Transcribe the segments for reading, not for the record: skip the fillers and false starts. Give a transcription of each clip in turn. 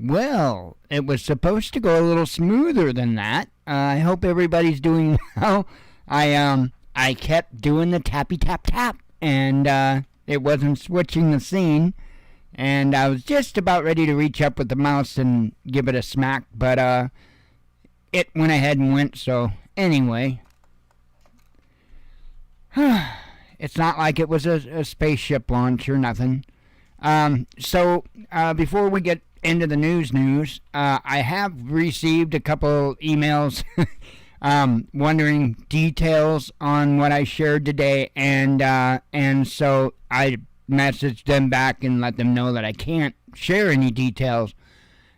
Well, it was supposed to go a little smoother than that. I hope everybody's doing well. I kept doing the tappy tap tap, and it wasn't switching the scene. And I was just about ready to reach up with the mouse and give it a smack, but it went ahead and went. So anyway, it's not like it was a spaceship launch or nothing. So before we get into the news, I have received a couple emails wondering details on what I shared today, and so I messaged them back and let them know that I can't share any details,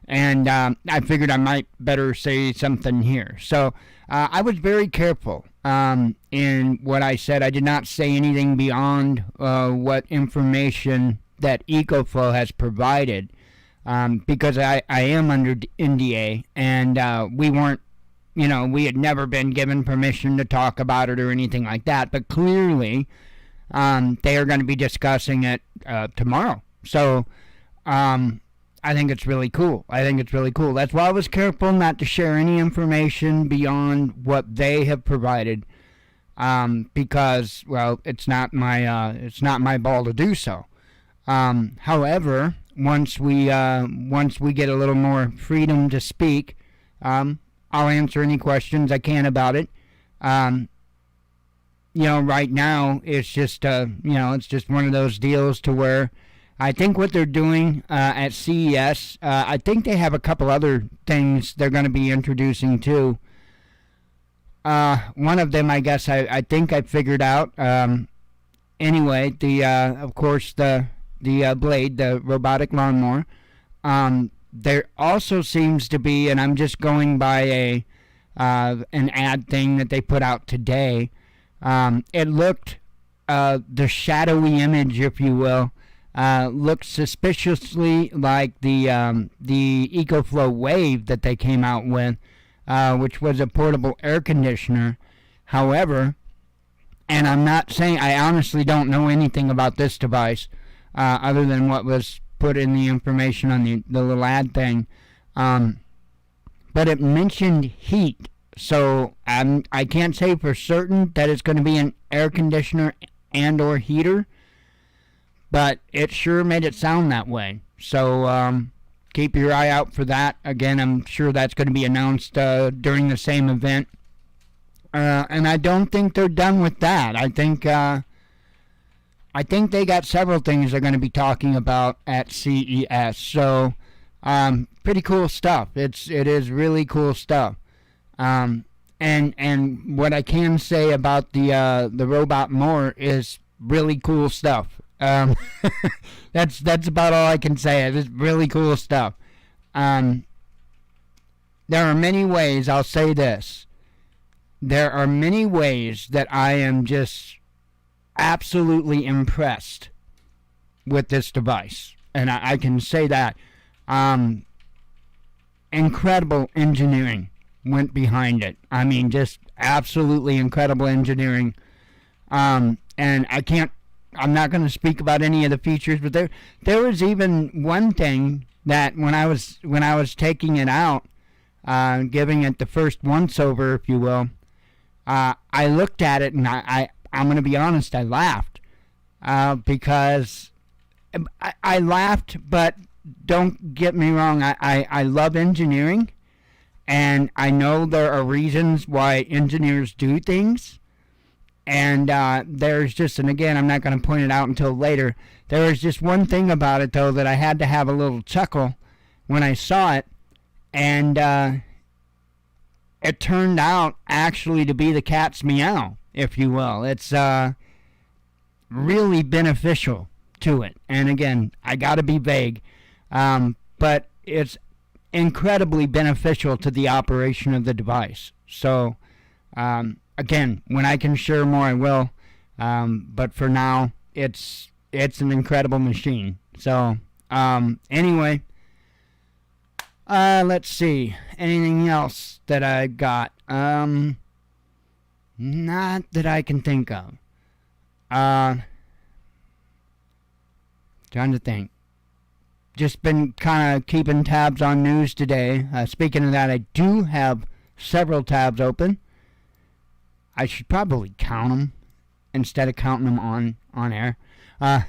and I figured I might better say something here. So I was very careful in what I said. I did not say anything beyond what information that EcoFlow has provided, because I am under NDA, and we weren't, we had never been given permission to talk about it or anything like that, but clearly they are going to be discussing it tomorrow. So I think it's really cool. That's why I was careful not to share any information beyond what they have provided, because, well, it's not my ball to do so. However, once we get a little more freedom to speak, I'll answer any questions I can about it. Right now it's just it's just one of those deals to where I think what they're doing at CES, I think they have a couple other things they're going to be introducing too. One of them, I guess, I think I figured out. Anyway, of course the blade, the robotic lawnmower. There also seems to be, and I'm just going by an ad thing that they put out today. It looked, the shadowy image, if you will, looked suspiciously like the EcoFlow Wave that they came out with, which was a portable air conditioner. However, and I'm not saying, I honestly don't know anything about this device, other than what was put in the information on the little ad thing. But it mentioned heat. So I can't say for certain that it's going to be an air conditioner and or heater, but it sure made it sound that way. So keep your eye out for that. Again, I'm sure that's going to be announced during the same event. And I don't think they're done with that. I think they got several things they're going to be talking about at CES. So pretty cool stuff. It is really cool stuff. And what I can say about the robot mower is really cool stuff. That's about all I can say. It's really cool stuff. There are many ways, I'll say this. There are many ways that I am just absolutely impressed with this device. And I can say that. Incredible engineering went behind it. I mean, just absolutely incredible engineering. And I'm not going to speak about any of the features, but there was even one thing that when I was taking it out, giving it the first once over, if you will, I looked at it and I'm going to be honest, I laughed, because I laughed, but don't get me wrong, I love engineering, and I know there are reasons why engineers do things, and there's just, and again, I'm not going to point it out until later, there was just one thing about it, though, that I had to have a little chuckle when I saw it, and it turned out actually to be the cat's meow, if you will. It's really beneficial to it. And again, I got to be vague, but it's incredibly beneficial to the operation of the device. So, again, when I can share more, I will. But for now, it's an incredible machine. So, anyway, let's see. Anything else that I got? Not that I can think of. Trying to think. just been kind of keeping tabs on news today. Speaking of that, I do have several tabs open. I should probably count them instead of counting them on air. I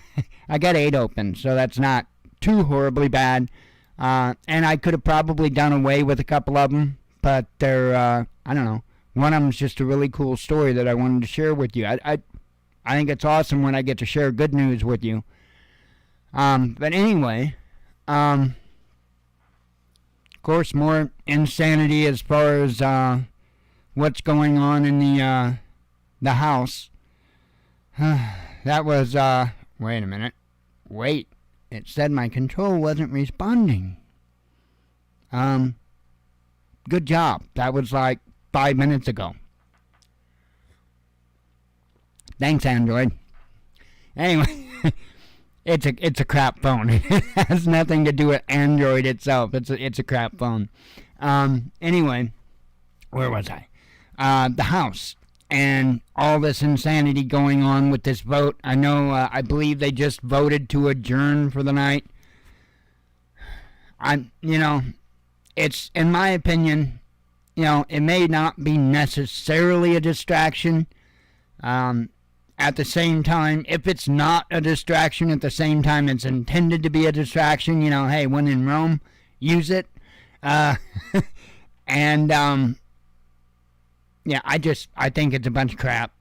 got 8 open, so that's not too horribly bad. And I could have probably done away with a couple of them, but they're, I don't know. One of them's just a really cool story that I wanted to share with you. I think it's awesome when I get to share good news with you. But anyway, of course, more insanity as far as what's going on in the house. That was, wait a minute. Wait, it said my control wasn't responding. Good job. That was like 5 minutes ago. Thanks, Android. Anyway, it's a crap phone. It has nothing to do with Android itself. It's a crap phone. Anyway, where was I? The house and all this insanity going on with this vote. I know. I believe they just voted to adjourn for the night. It's, in my opinion, it may not be necessarily a distraction. At the same time, if it's not a distraction, at the same time it's intended to be a distraction, hey, when in Rome, use it. And, yeah, I think it's a bunch of crap.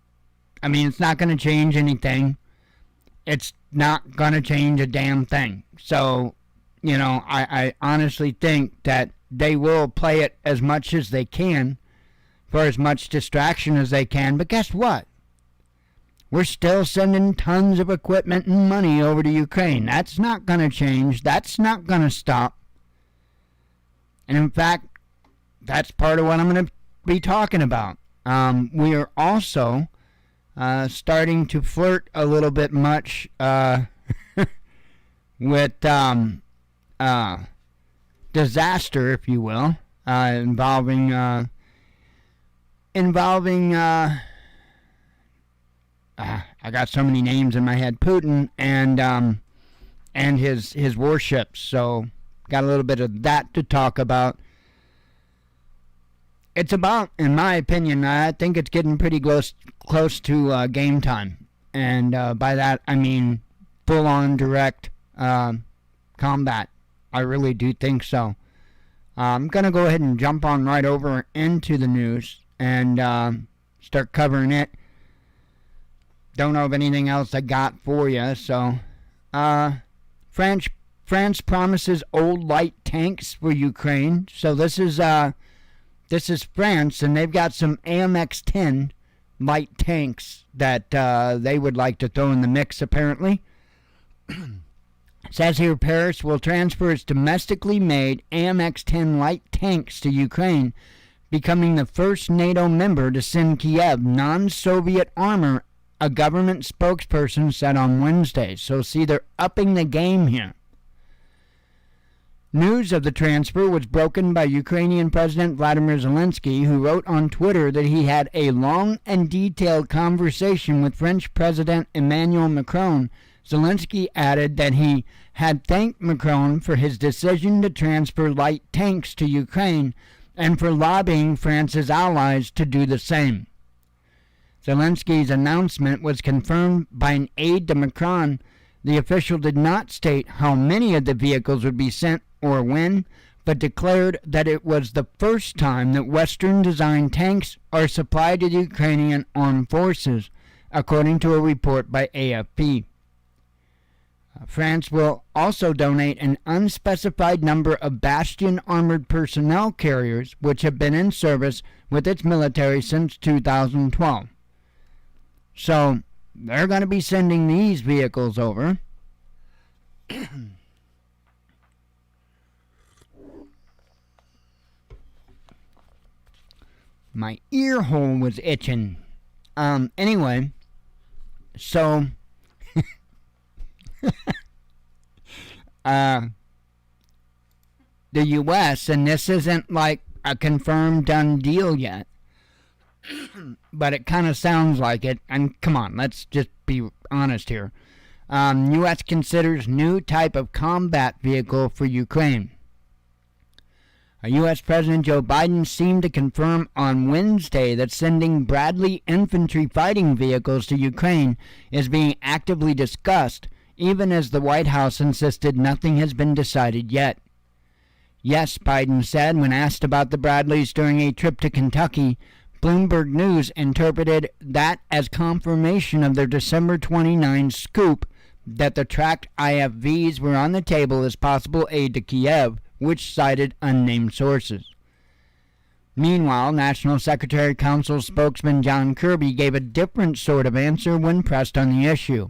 I mean, it's not going to change anything. It's not going to change a damn thing. So, I honestly think that they will play it as much as they can for as much distraction as they can. But guess what? We're still sending tons of equipment and money over to Ukraine. That's not going to change. That's not going to stop. And in fact, that's part of what I'm going to be talking about. We are also starting to flirt a little bit much with disaster, if you will, involving I got so many names in my head. Putin and his warships. So got a little bit of that to talk about. It's about, in my opinion, I think it's getting pretty close to game time. And by that, I mean full-on direct combat. I really do think so. I'm going to go ahead and jump on right over into the news and start covering it. Don't know of anything else I got for you. So, France promises old light tanks for Ukraine. So this is France, and they've got some AMX-10 light tanks that they would like to throw in the mix, apparently. It says here Paris will transfer its domestically made AMX-10 light tanks to Ukraine, becoming the first NATO member to send Kiev non-Soviet armor, a government spokesperson said on Wednesday. So see, they're upping the game here. News of the transfer was broken by Ukrainian President Vladimir Zelensky, who wrote on Twitter that he had a long and detailed conversation with French President Emmanuel Macron. Zelensky added that he had thanked Macron for his decision to transfer light tanks to Ukraine and for lobbying France's allies to do the same. Zelensky's announcement was confirmed by an aide to Macron. The official did not state how many of the vehicles would be sent or when, but declared that it was the first time that Western-designed tanks are supplied to the Ukrainian armed forces, according to a report by AFP. France will also donate an unspecified number of Bastion armored personnel carriers, which have been in service with its military since 2012. So, they're going to be sending these vehicles over. My ear hole was itching. Anyway, so the U.S., and this isn't like a confirmed done deal yet, but it kind of sounds like it. And come on, let's just be honest here. U.S. considers new type of combat vehicle for Ukraine. U.S. President Joe Biden seemed to confirm on Wednesday that sending Bradley infantry fighting vehicles to Ukraine is being actively discussed, even as the White House insisted nothing has been decided yet. Yes, Biden said when asked about the Bradleys during a trip to Kentucky. Bloomberg News interpreted that as confirmation of their December 29 scoop that the tracked IFVs were on the table as possible aid to Kiev, which cited unnamed sources. Meanwhile, National Secretary Council spokesman John Kirby gave a different sort of answer when pressed on the issue.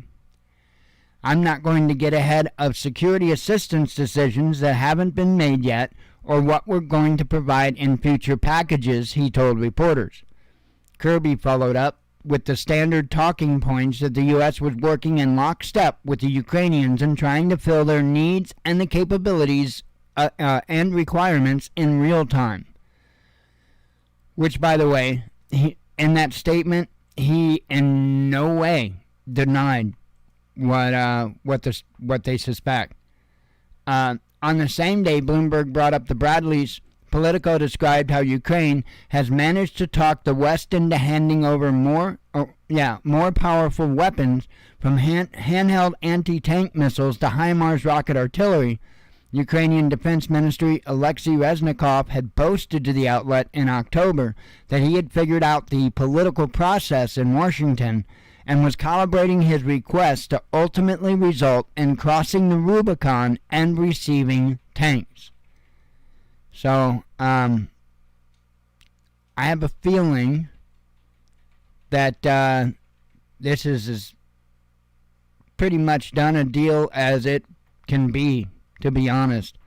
I'm not going to get ahead of security assistance decisions that haven't been made yet or what we're going to provide in future packages, he told reporters. Kirby followed up with the standard talking points that the U.S. was working in lockstep with the Ukrainians in trying to fill their needs and the capabilities and requirements in real time. Which, by the way, in that statement, he in no way denied what they suspect. On the same day, Bloomberg brought up the Bradleys. Politico described how Ukraine has managed to talk the West into handing over more powerful weapons, from handheld anti-tank missiles to HIMARS rocket artillery. Ukrainian Defense Ministry Alexei Reznikov had boasted to the outlet in October that he had figured out the political process in Washington and was calibrating his request to ultimately result in crossing the Rubicon and receiving tanks. So, I have a feeling that this is as pretty much done a deal as it can be, to be honest.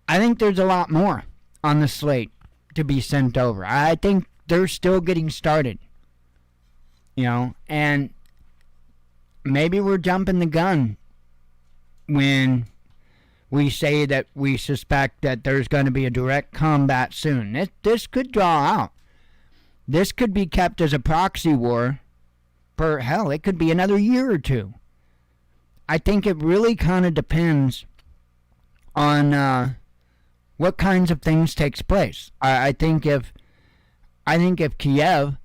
I think there's a lot more on the slate to be sent over. I think they're still getting started. And maybe we're jumping the gun when we say that we suspect that there's going to be a direct combat soon. This could draw out. This could be kept as a proxy war for, hell, it could be another year or two. I think it really kind of depends on what kinds of things takes place. I think if Kiev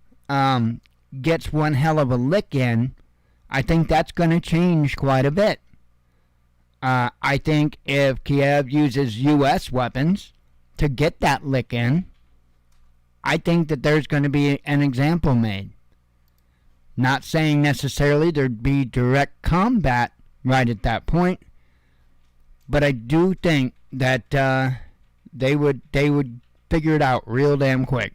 gets one hell of a lick in, I think that's going to change quite a bit. I think if Kiev uses U.S. weapons to get that lick in, I think that there's going to be an example made. Not saying necessarily there'd be direct combat right at that point, but I do think that they would figure it out real damn quick.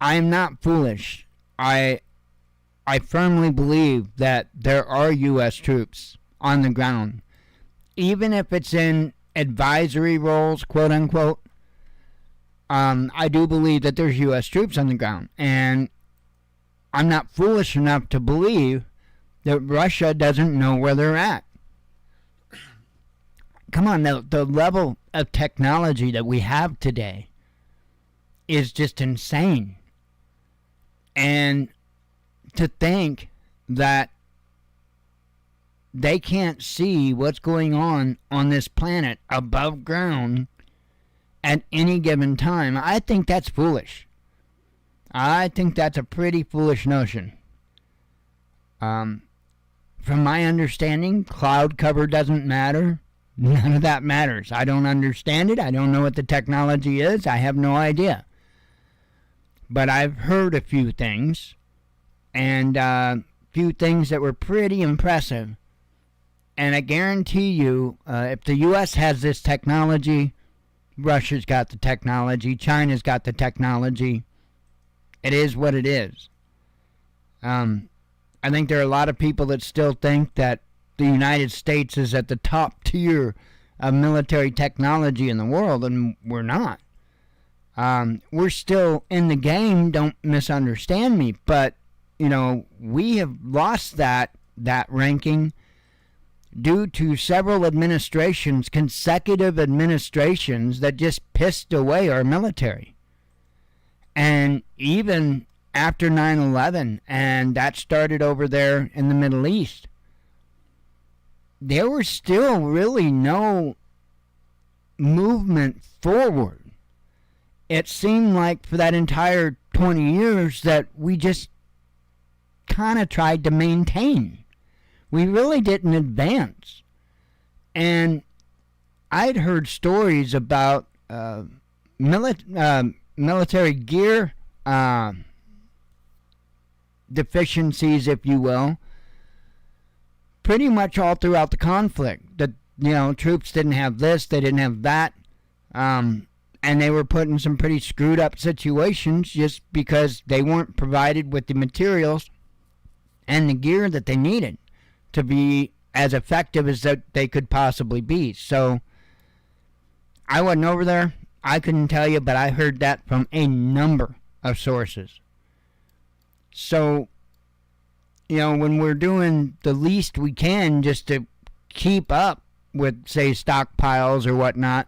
I am not foolish. I firmly believe that there are U.S. troops on the ground, even if it's in advisory roles, quote unquote. I do believe that there's U.S. troops on the ground, and I'm not foolish enough to believe that Russia doesn't know where they're at. Come on, the level of technology that we have today is just insane. And to think that they can't see what's going on this planet above ground at any given time, I think that's foolish. I think that's a pretty foolish notion. From my understanding, cloud cover doesn't matter. None of that matters. I don't understand it. I don't know what the technology is. I have no idea. But I've heard a few things, and few things that were pretty impressive. And I guarantee you, if the U.S. has this technology, Russia's got the technology, China's got the technology. It is what it is. I think there are a lot of people that still think that the United States is at the top tier of military technology in the world, and we're not. We're still in the game, don't misunderstand me, but, we have lost that ranking due to several administrations, consecutive administrations that just pissed away our military. And even after 9/11, and that started over there in the Middle East, there was still really no movement forward. It seemed like for that entire 20 years that we just kind of tried to maintain. We really didn't advance. And I'd heard stories about military gear deficiencies, if you will, pretty much all throughout the conflict. That, troops didn't have this, they didn't have that, and they were put in some pretty screwed up situations just because they weren't provided with the materials and the gear that they needed to be as effective as that they could possibly be. So I wasn't over there. I couldn't tell you, but I heard that from a number of sources. So, when we're doing the least we can just to keep up with, say, stockpiles or whatnot,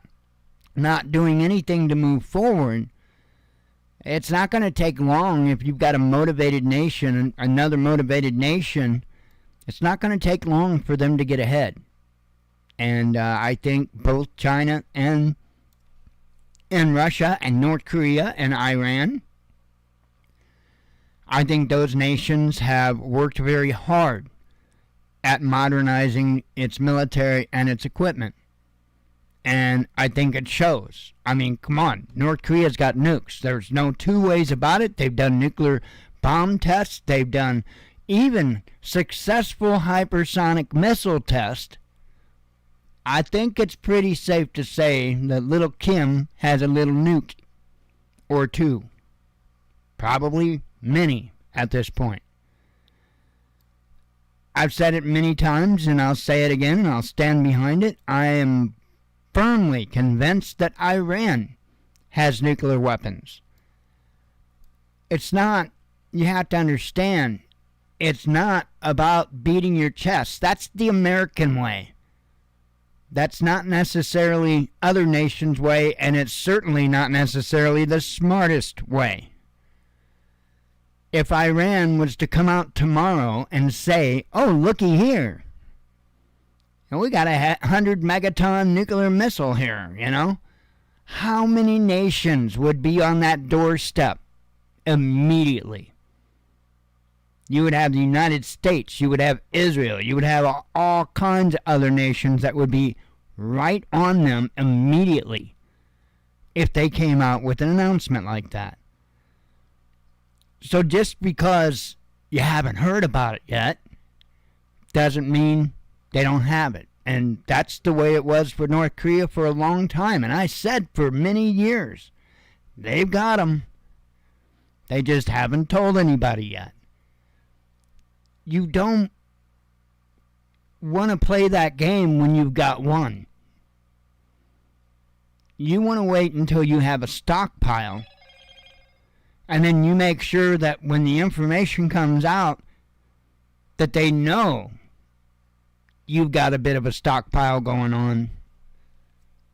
not doing anything to move forward, it's not going to take long if you've got a motivated nation, another motivated nation. It's not going to take long for them to get ahead. And I think both China and Russia and North Korea and Iran, I think those nations have worked very hard at modernizing its military and its equipment. And I think it shows. I mean, come on. North Korea's got nukes. There's no two ways about it. They've done nuclear bomb tests. They've done even successful hypersonic missile tests. I think it's pretty safe to say that little Kim has a little nuke or two. Probably many at this point. I've said it many times, and I'll say it again, and I'll stand behind it. I am firmly convinced that Iran has nuclear weapons. It's not, you have to understand, it's not about beating your chest. That's the American way. That's not necessarily other nations' way, and it's certainly not necessarily the smartest way. If Iran was to come out tomorrow and say, oh, looky here, and we got a 100 megaton nuclear missile here, how many nations would be on that doorstep immediately? You would have the United States, you would have Israel, you would have all kinds of other nations that would be right on them immediately if they came out with an announcement like that. So just because you haven't heard about it yet doesn't mean they don't have it. And that's the way it was for North Korea for a long time. And I said for many years, they've got them. They just haven't told anybody yet. You don't want to play that game when you've got one. You want to wait until you have a stockpile, and then you make sure that when the information comes out that they know you've got a bit of a stockpile going on.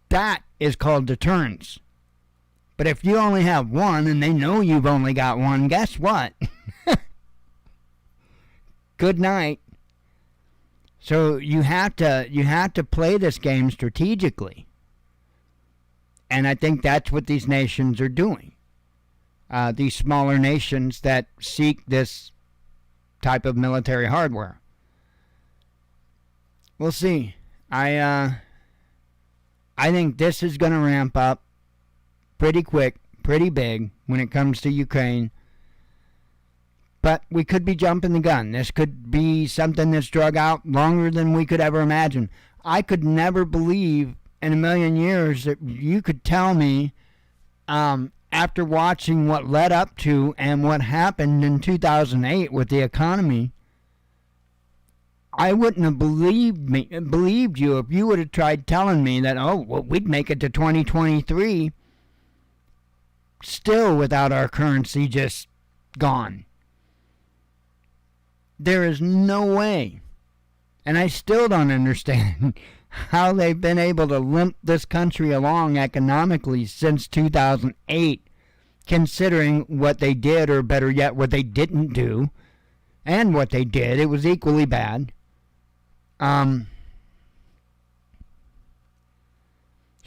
That is called deterrence. But if you only have one and they know you've only got one, guess what? Good night. So you have to play this game strategically. And I think that's what these nations are doing. These smaller nations that seek this type of military hardware. We'll see. I think this is going to ramp up pretty quick, pretty big when it comes to Ukraine. But we could be jumping the gun. This could be something that's drug out longer than we could ever imagine. I could never believe in a million years that you could tell me, after watching what led up to and what happened in 2008 with the economy, I wouldn't have believed you if you would have tried telling me that, we'd make it to 2023 still without our currency just gone. There is no way And I still don't understand how they've been able to limp this country along economically since 2008, considering what they did, or better yet, what they didn't do, and what they did. It was equally bad. It's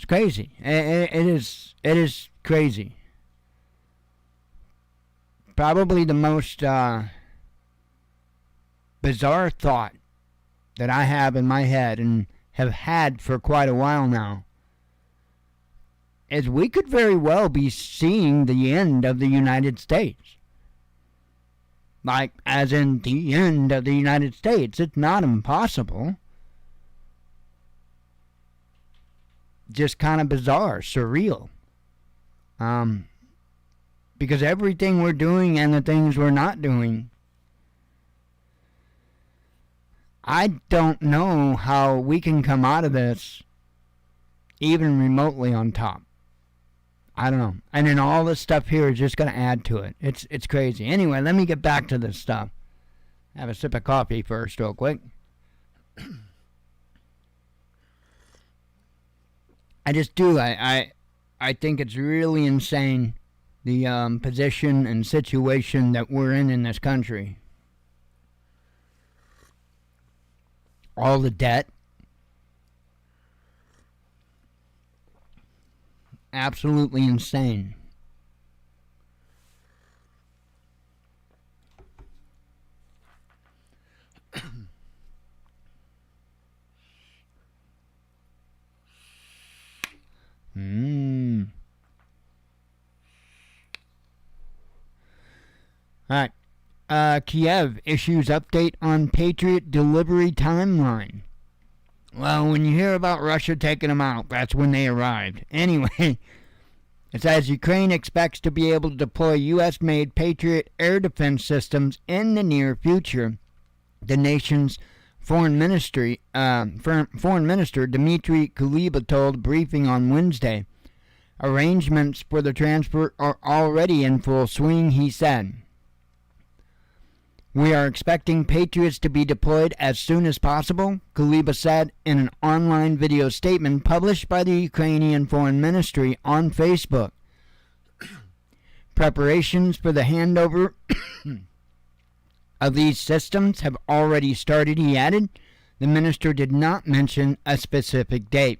crazy. It is crazy. Probably the most bizarre thought that I have in my head, and have had for quite a while now, is we could very well be seeing the end of the United States. Like, as in the end of the United States. It's not impossible. Just kind of bizarre, surreal. Because everything we're doing and the things we're not doing, I don't know how we can come out of this even remotely on top. I don't know. And then all this stuff here is just going to add to it. It's crazy. Anyway, let me get back to this stuff. Have a sip of coffee first real quick. I just do. I think it's really insane, the position and situation that we're in this country. All the debt. Absolutely insane. All right. Kiev issues update on Patriot delivery timeline. Well, when you hear about Russia taking them out, that's when they arrived. Anyway, it says Ukraine expects to be able to deploy U.S.-made Patriot air defense systems in the near future. The nation's foreign minister Dmitry Kuleba told a briefing on Wednesday. Arrangements for the transport are already in full swing, he said. We are expecting Patriots to be deployed as soon as possible, Kuleba said in an online video statement published by the Ukrainian Foreign Ministry on Facebook. Preparations for the handover of these systems have already started, he added. The minister did not mention a specific date.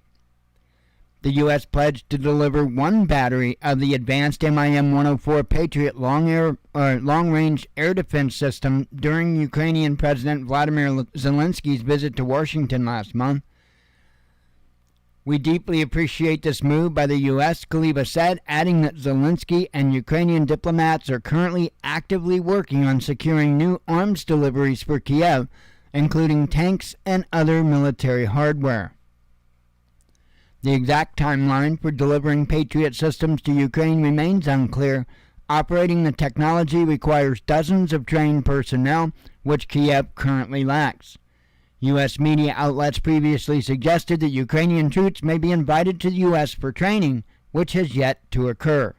The U.S. pledged to deliver one battery of the advanced MIM-104 Patriot long-range air defense system during Ukrainian President Vladimir Zelensky's visit to Washington last month. We deeply appreciate this move by the U.S., Kuleba said, adding that Zelensky and Ukrainian diplomats are currently actively working on securing new arms deliveries for Kiev, including tanks and other military hardware. The exact timeline for delivering Patriot systems to Ukraine remains unclear. Operating the technology requires dozens of trained personnel, which Kiev currently lacks. U.S. media outlets previously suggested that Ukrainian troops may be invited to the U.S. for training, which has yet to occur.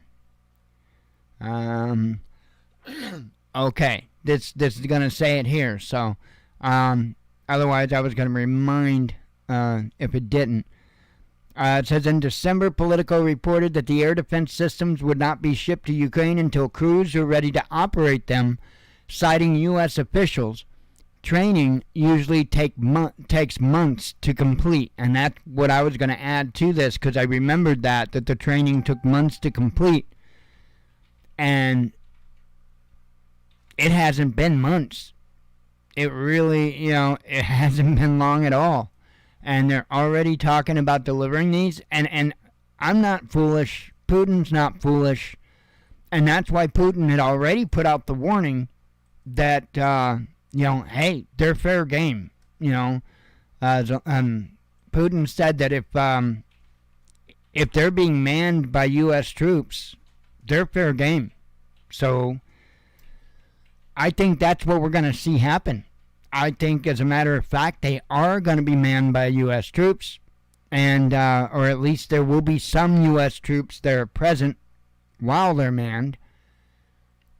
Okay, this is going to say it here, so otherwise I was going to remind if it didn't. It says in December, Politico reported that the air defense systems would not be shipped to Ukraine until crews were ready to operate them, citing U.S. officials. Training usually takes months to complete, and that's what I was going to add to this, because I remembered that the training took months to complete, and it hasn't been months. It really, it hasn't been long at all. And they're already talking about delivering these. And I'm not foolish. Putin's not foolish. And that's why Putin had already put out the warning that, hey, they're fair game. Putin said that if they're being manned by U.S. troops, they're fair game. So I think that's what we're going to see happen. I think, as a matter of fact, they are going to be manned by U.S. troops, and or at least there will be some U.S. troops that are present while they're manned.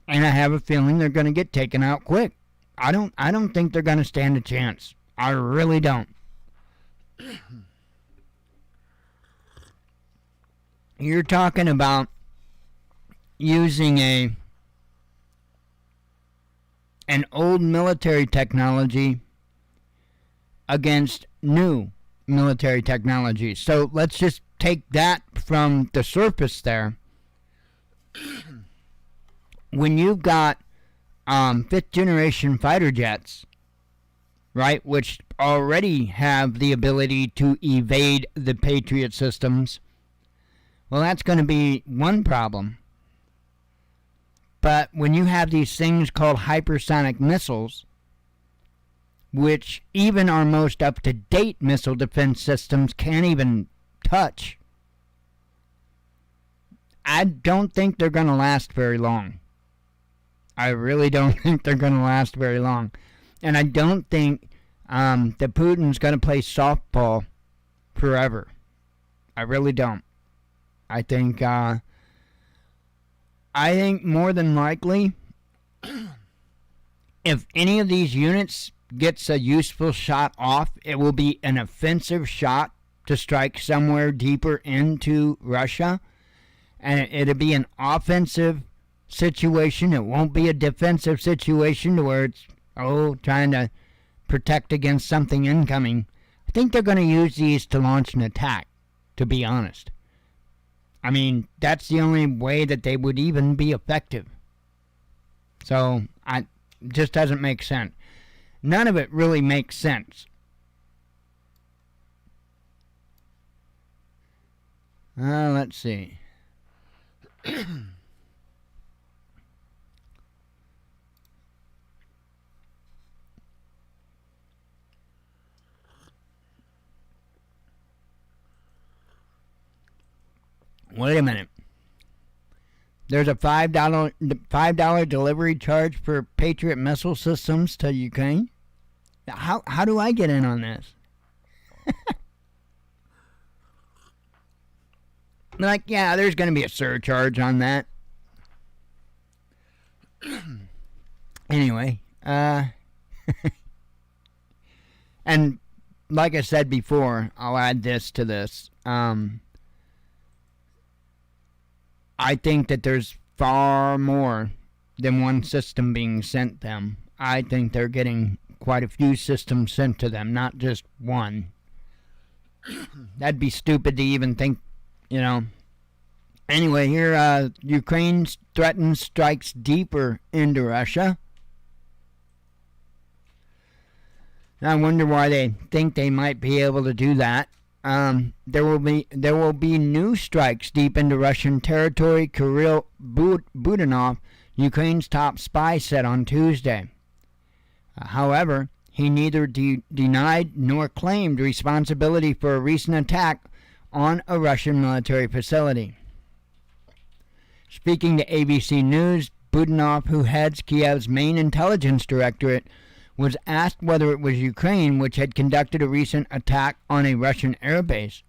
And I have a feeling they're going to get taken out quick. I don't think they're going to stand a chance. I really don't. You're talking about using an old military technology against new military technology. So let's just take that from the surface there. When you've got fifth generation fighter jets, right, which already have the ability to evade the Patriot systems, well, that's going to be one problem. But when you have these things called hypersonic missiles, which even our most up-to-date missile defense systems can't even touch, I don't think they're going to last very long. I really don't think they're going to last very long. And I don't think that Putin's going to play softball forever. I really don't. I think more than likely, if any of these units gets a useful shot off, it will be an offensive shot to strike somewhere deeper into Russia. And it'll be an offensive situation. It won't be a defensive situation to where it's, trying to protect against something incoming. I think they're going to use these to launch an attack, to be honest. I mean, that's the only way that they would even be effective. So, it just doesn't make sense. None of it really makes sense. Let's see. Wait a minute. There's a $5 delivery charge for Patriot missile systems to Ukraine. How do I get in on this? Like, yeah, there's going to be a surcharge on that. Anyway, and like I said before, I'll add this to this. I think that there's far more than one system being sent them. I think they're getting quite a few systems sent to them, not just one. That'd be stupid to even think, Anyway, here, Ukraine threatens strikes deeper into Russia. I wonder why they think they might be able to do that. There will be new strikes deep into Russian territory, Kirill Budanov, Ukraine's top spy, said on Tuesday. However, he neither denied nor claimed responsibility for a recent attack on a Russian military facility. Speaking to ABC News, Budanov, who heads Kiev's main intelligence directorate, was asked whether it was Ukraine which had conducted a recent attack on a Russian airbase.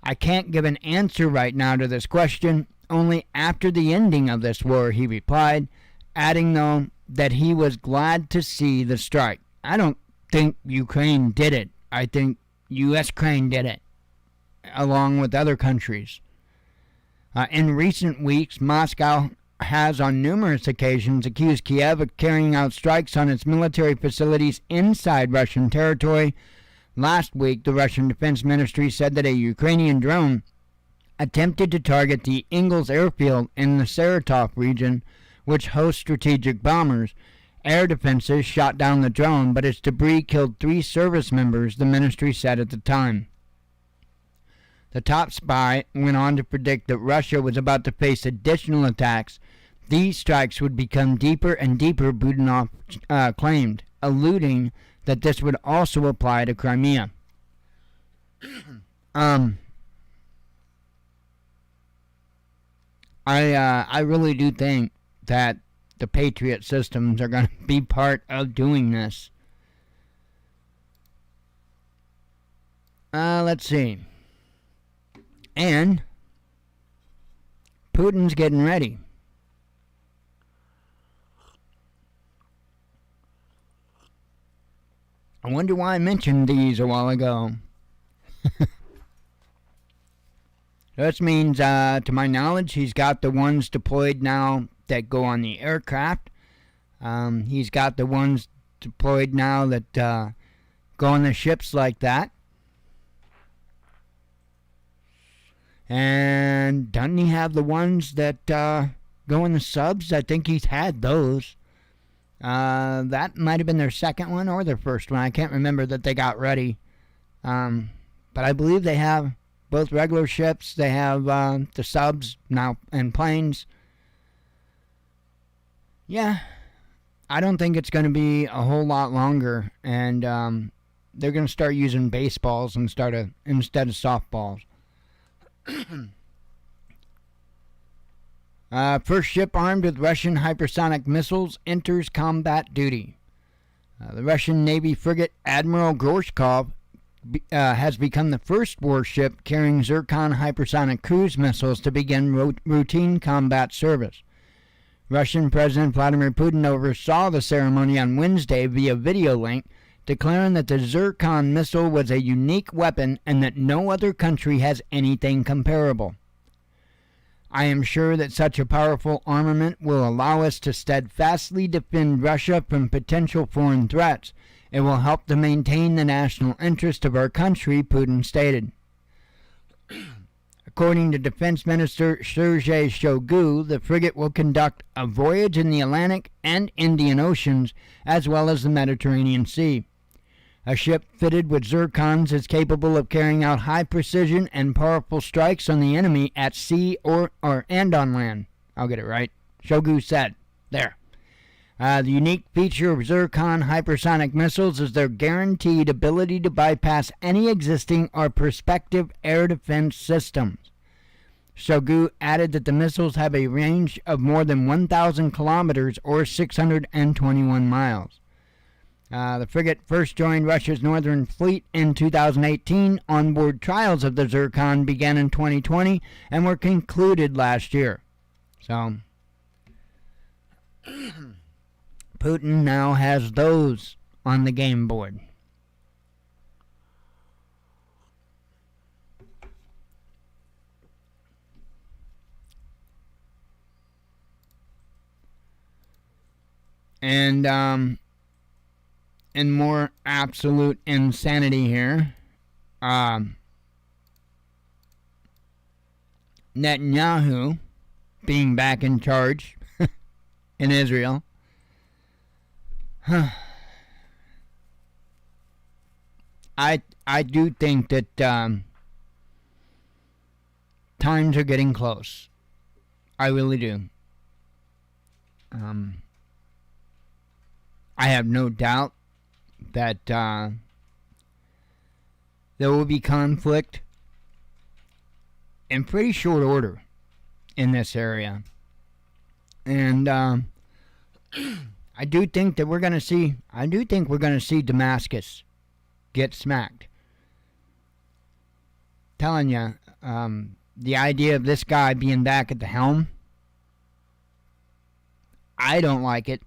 I can't give an answer right now to this question, only after the ending of this war, he replied, adding, though, that he was glad to see the strike. I don't think Ukraine did it. I think Ukraine did it, along with other countries. In recent weeks, Moscow has on numerous occasions accused Kiev of carrying out strikes on its military facilities inside Russian territory. Last week, the Russian Defense Ministry said that a Ukrainian drone attempted to target the Ingles airfield in the Saratov region, which hosts strategic bombers. Air defenses shot down the drone, but its debris killed 3 service members, the ministry said at the time. The top spy went on to predict that Russia was about to face additional attacks. These strikes would become deeper and deeper, Budanov claimed, alluding that this would also apply to Crimea. I really do think that the Patriot systems are going to be part of doing this. Let's see. And Putin's getting ready. I wonder why I mentioned these a while ago. This means, to my knowledge, he's got the ones deployed now that go on the aircraft. He's got the ones deployed now that go on the ships like that. And doesn't he have the ones that go in the subs? I think he's had those. That might have been their second one or their first one. I can't remember that they got ready. But I believe they have both regular ships. They have the subs now and planes. Yeah, I don't think it's going to be a whole lot longer. And they're going to start using baseballs instead of softballs. First ship armed with Russian hypersonic missiles enters combat duty. The Russian Navy frigate Admiral Gorshkov has become the first warship carrying Zircon hypersonic cruise missiles to begin routine combat service. Russian President Vladimir Putin oversaw the ceremony on Wednesday via video link, declaring that the Zircon missile was a unique weapon and that no other country has anything comparable. I am sure that such a powerful armament will allow us to steadfastly defend Russia from potential foreign threats. It will help to maintain the national interest of our country, Putin stated. According to Defense Minister Sergei Shoigu, the frigate will conduct a voyage in the Atlantic and Indian Oceans, as well as the Mediterranean Sea. A ship fitted with Zircons is capable of carrying out high-precision and powerful strikes on the enemy at sea and on land. I'll get it right. Shoigu said. There. The unique feature of Zircon hypersonic missiles is their guaranteed ability to bypass any existing or prospective air defense systems. Shoigu added that the missiles have a range of more than 1,000 kilometers or 621 miles. The frigate first joined Russia's Northern Fleet in 2018. Onboard trials of the Zircon began in 2020 and were concluded last year. So, Putin now has those on the game board. And, in more absolute insanity here, Netanyahu being back in charge in Israel. I do think that times are getting close. I really do. I have no doubt that there will be conflict in pretty short order in this area. And I do think that we're going to see Damascus get smacked. Telling you, the idea of this guy being back at the helm, I don't like it.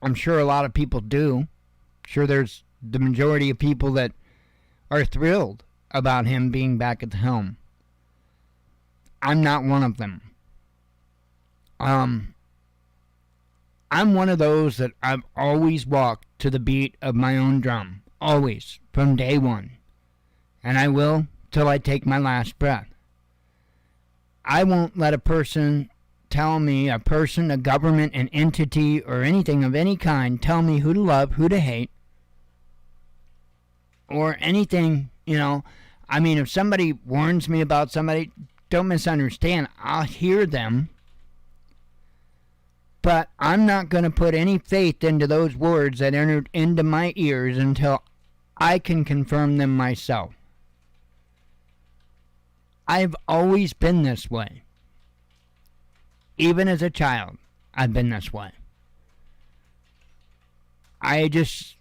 I'm sure a lot of people do. Sure, there's the majority of people that are thrilled about him being back at the helm. I'm not one of them. I'm one of those that I've always walked to the beat of my own drum. Always, from day one. And I will till I take my last breath. I won't let a person tell me, a person, a government, an entity, or anything of any kind, tell me who to love, who to hate, or anything, you know. I mean, if somebody warns me about somebody, don't misunderstand, I'll hear them, but I'm not going to put any faith into those words that entered into my ears until I can confirm them myself. I've always been this way. Even as a child, I've been this way. I just,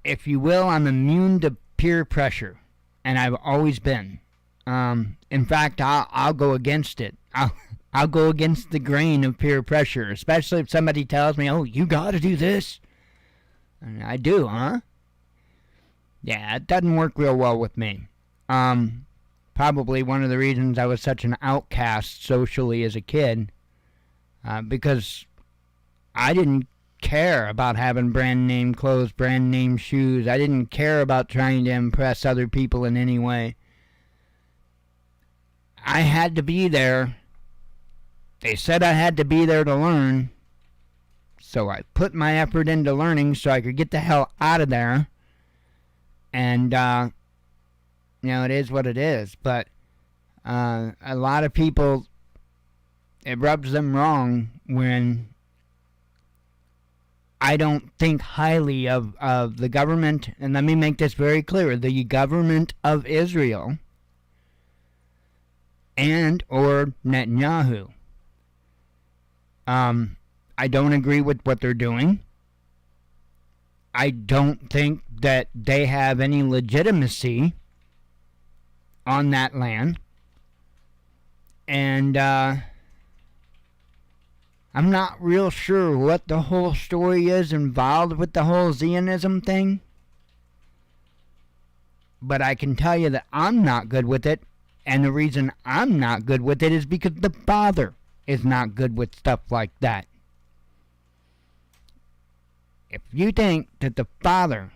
if you will, I'm immune to peer pressure. And I've always been. In fact, I'll go against it. I'll go against the grain of peer pressure. Especially if somebody tells me, oh, you got to do this. I do, huh? Yeah, it doesn't work real well with me. Probably one of the reasons I was such an outcast socially as a kid, because I didn't care about having brand name clothes, brand name shoes. I didn't care about trying to impress other people in any way. I had to be there. They said I had to be there to learn. So I put my effort into learning so I could get the hell out of there. And, it is what it is. But a lot of people, it rubs them wrong when I don't think highly of the government. And let me make this very clear. The government of Israel and or Netanyahu. I don't agree with what they're doing. I don't think that they have any legitimacy on that land. And I'm not real sure what the whole story is involved with the whole Zionism thing. But I can tell you that I'm not good with it. And the reason I'm not good with it is because the Father is not good with stuff like that. If you think that the Father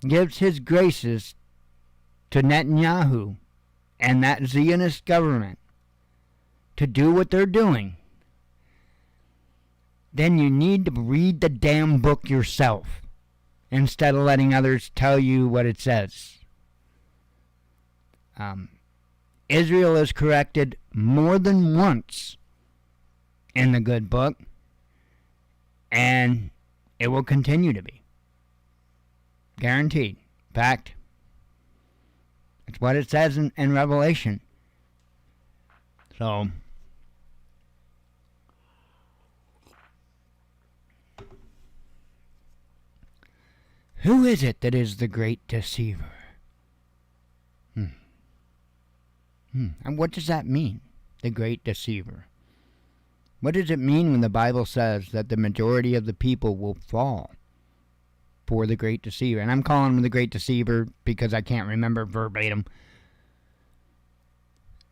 gives his graces to Netanyahu and that Zionist government to do what they're doing, then you need to read the damn book yourself instead of letting others tell you what it says. Israel is corrected more than once in the good book, and it will continue to be. Guaranteed. Fact. It's what it says in Revelation. So, who is it that is the great deceiver? And what does that mean, the great deceiver? What does it mean when the Bible says that the majority of the people will fall for the great deceiver? And I'm calling him the great deceiver because I can't remember verbatim.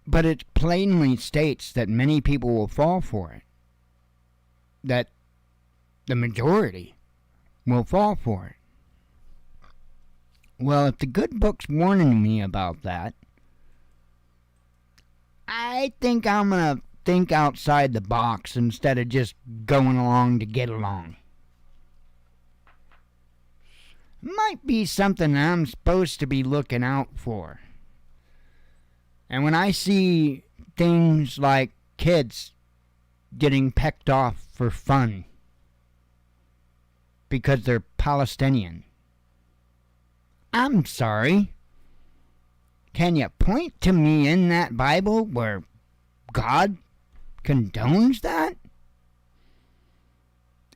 But it plainly states that many people will fall for it. That the majority will fall for it. Well, if the good book's warning me about that, I think I'm going to think outside the box instead of just going along to get along. Might be something I'm supposed to be looking out for. And when I see things like kids getting pecked off for fun because they're Palestinian, I'm sorry. Can you point to me in that Bible where God condones that?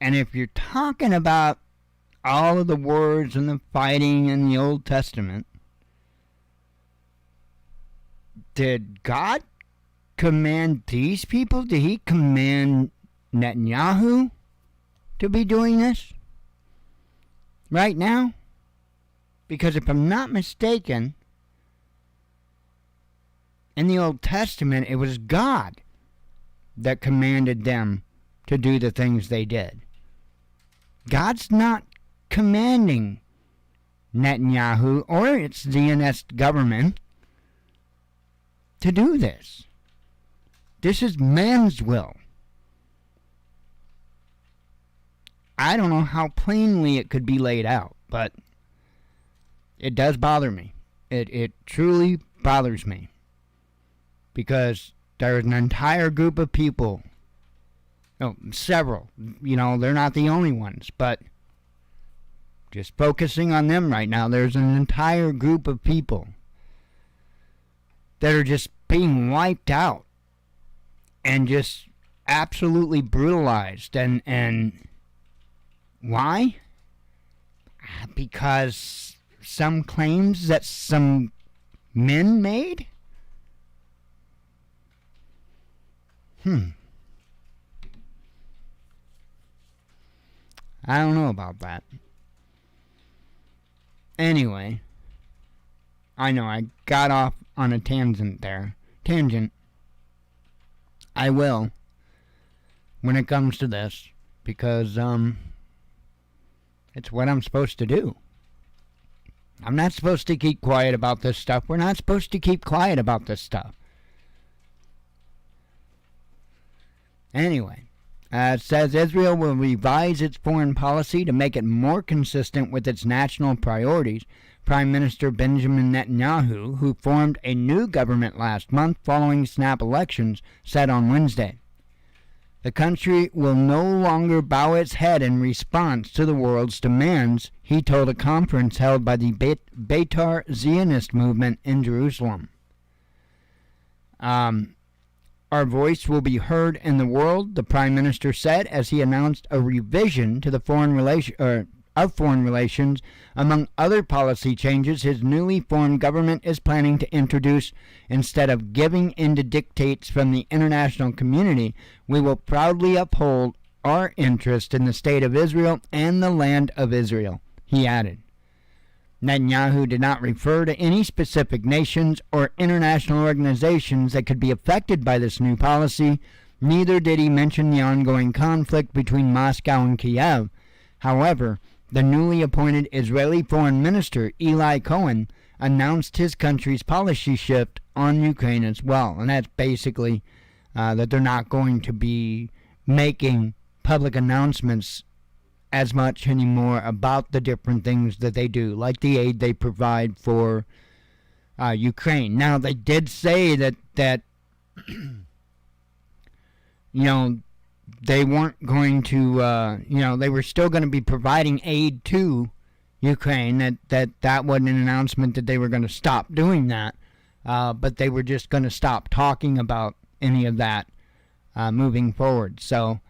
And if you're talking about all of the wars and the fighting in the Old Testament, did God command these people? Did he command Netanyahu to be doing this right now? Because if I'm not mistaken, in the Old Testament, it was God that commanded them to do the things they did. God's not commanding Netanyahu or its Zionist government to do this. This is man's will. I don't know how plainly it could be laid out, but it does bother me. It truly bothers me. Because there's an entire group of people, several, they're not the only ones, but just focusing on them right now, there's an entire group of people that are just being wiped out and just absolutely brutalized. And why? Because some claims that some men made? I don't know about that. Anyway, I know I got off on a tangent there. I will when it comes to this because it's what I'm supposed to do. I'm not supposed to keep quiet about this stuff. We're not supposed to keep quiet about this stuff. Anyway, it says Israel will revise its foreign policy to make it more consistent with its national priorities. Prime Minister Benjamin Netanyahu, who formed a new government last month following snap elections, said on Wednesday. The country will no longer bow its head in response to the world's demands, he told a conference held by the Beitar Zionist movement in Jerusalem. Our voice will be heard in the world, the Prime Minister said as he announced a revision to the foreign relations. Among other policy changes, his newly formed government is planning to introduce, instead of giving in to dictates from the international community, we will proudly uphold our interest in the state of Israel and the land of Israel, he added. Netanyahu did not refer to any specific nations or international organizations that could be affected by this new policy. Neither did he mention the ongoing conflict between Moscow and Kiev. However, the newly appointed Israeli Foreign Minister Eli Cohen announced his country's policy shift on Ukraine as well. And that's basically that they're not going to be making public announcements as much anymore about the different things that they do, like the aid they provide for Ukraine. Now, they did say that they weren't going to, they were still going to be providing aid to Ukraine. That wasn't an announcement that they were going to stop doing that, but they were just going to stop talking about any of that moving forward. So,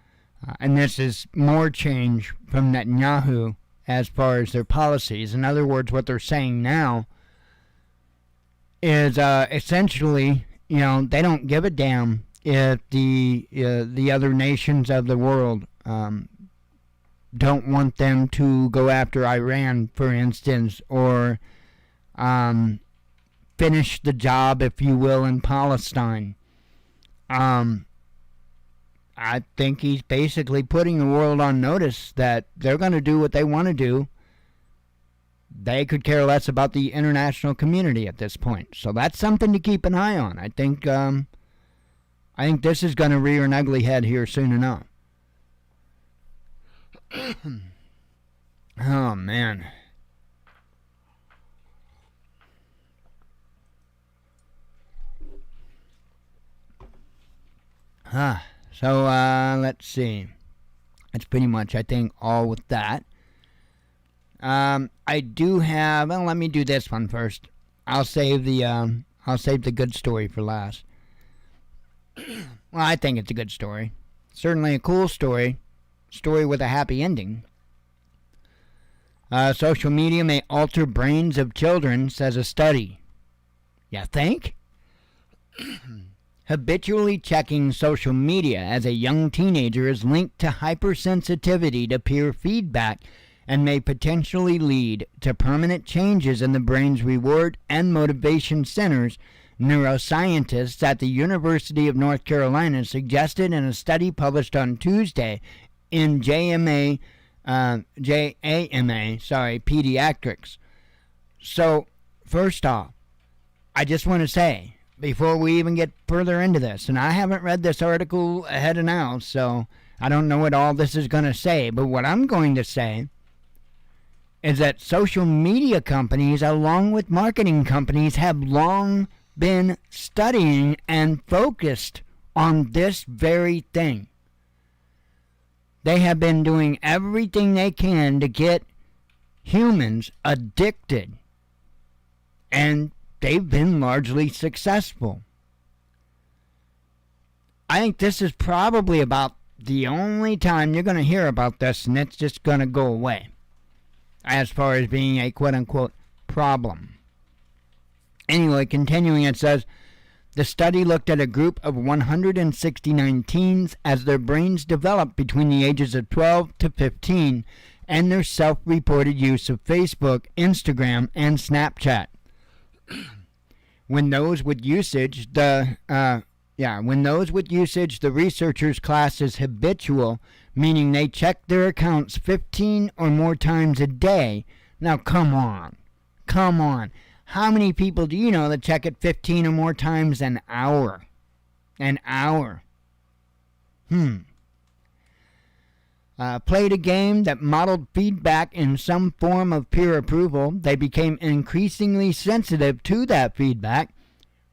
and this is more change from Netanyahu as far as their policies. In other words, what they're saying now is essentially, they don't give a damn if the other nations of the world don't want them to go after Iran, for instance, or finish the job, if you will, in Palestine. I think he's basically putting the world on notice that they're going to do what they want to do. They could care less about the international community at this point. So that's something to keep an eye on. I think this is going to rear an ugly head here soon enough. Oh, man. So, let's see. That's pretty much, I think, all with that. I do have, well, let me do this one first. I'll save the good story for last. Well, I think it's a good story. Certainly a cool story. Story with a happy ending. Social media may alter brains of children, says a study. You think? Habitually checking social media as a young teenager is linked to hypersensitivity to peer feedback and may potentially lead to permanent changes in the brain's reward and motivation centers, neuroscientists at the University of North Carolina suggested in a study published on Tuesday in JAMA, Pediatrics. So, first off, I just want to say, before we even get further into this, and I haven't read this article ahead of now, so I don't know what all this is going to say, but what I'm going to say is that social media companies, along with marketing companies, have long been studying and focused on this very thing. They have been doing everything they can to get humans addicted, and they've been largely successful. I think this is probably about the only time you're going to hear about this, and it's just going to go away as far as being a quote-unquote problem. Anyway, continuing, it says, the study looked at a group of 169 teens as their brains developed between the ages of 12 to 15 and their self-reported use of Facebook, Instagram, and Snapchat. When those with usage, the researchers class as habitual, meaning they check their accounts 15 or more times a day. Now, come on. How many people do you know that check it 15 or more times an hour? Played a game that modeled feedback in some form of peer approval. They became increasingly sensitive to that feedback.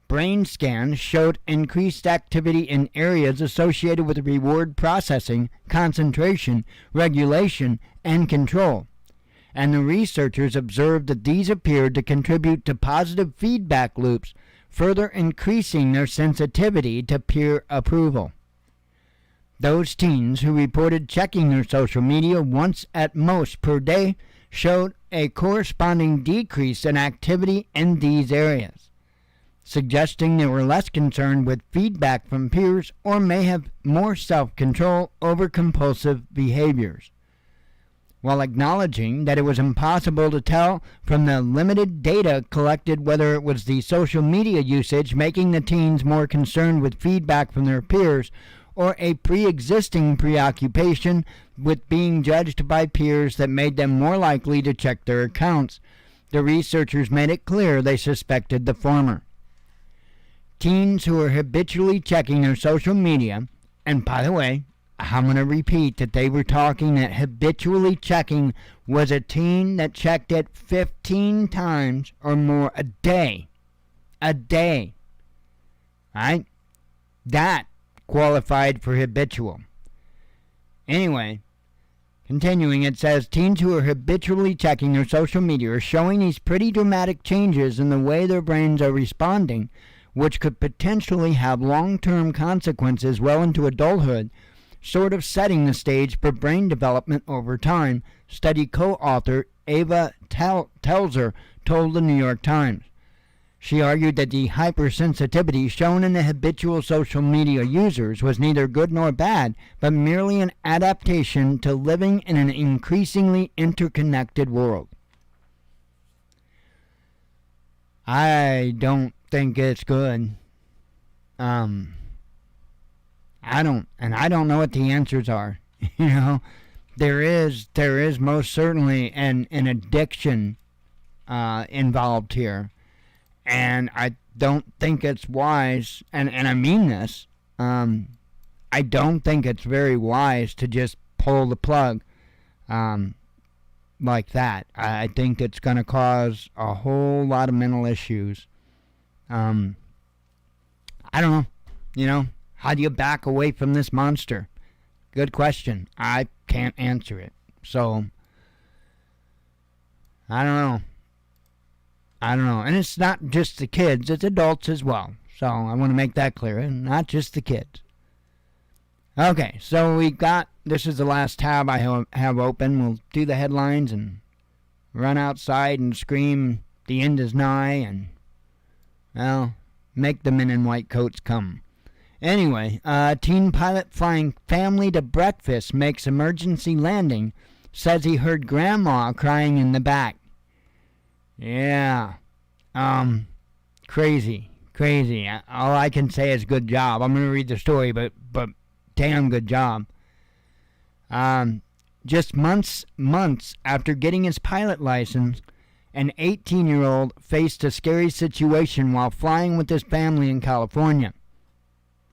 Brain scans showed increased activity in areas associated with reward processing, concentration, regulation, and control. And the researchers observed that these appeared to contribute to positive feedback loops, further increasing their sensitivity to peer approval. Those teens who reported checking their social media once at most per day showed a corresponding decrease in activity in these areas, suggesting they were less concerned with feedback from peers or may have more self-control over compulsive behaviors. While acknowledging that it was impossible to tell from the limited data collected whether it was the social media usage making the teens more concerned with feedback from their peers or a pre-existing preoccupation with being judged by peers that made them more likely to check their accounts, the researchers made it clear they suspected the former. Teens who are habitually checking their social media, and by the way, I'm going to repeat that they were talking that habitually checking was a teen that checked it 15 times or more a day. Right? That qualified for habitual. Anyway, continuing, it says teens who are habitually checking their social media are showing these pretty dramatic changes in the way their brains are responding, which could potentially have long-term consequences well into adulthood, sort of setting the stage for brain development over time, study co-author Ava Telzer told the New York Times. She argued that the hypersensitivity shown in the habitual social media users was neither good nor bad, but merely an adaptation to living in an increasingly interconnected world. I don't think it's good. I don't know what the answers are. There is most certainly an addiction involved here. And I don't think it's wise, and I mean this, I don't think it's very wise to just pull the plug like that. I think it's going to cause a whole lot of mental issues. I don't know, how do you back away from this monster? Good question. I can't answer it. So, I don't know. And it's not just the kids, it's adults as well. So I want to make that clear, and not just the kids. Okay, so this is the last tab I have open. We'll do the headlines and run outside and scream, the end is nigh, and, well, make the men in white coats come. Anyway, teen pilot flying family to breakfast makes emergency landing, says he heard grandma crying in the back. Yeah. Crazy. All I can say is good job. I'm going to read the story, but damn good job. Just months after getting his pilot license, an 18-year-old faced a scary situation while flying with his family in California.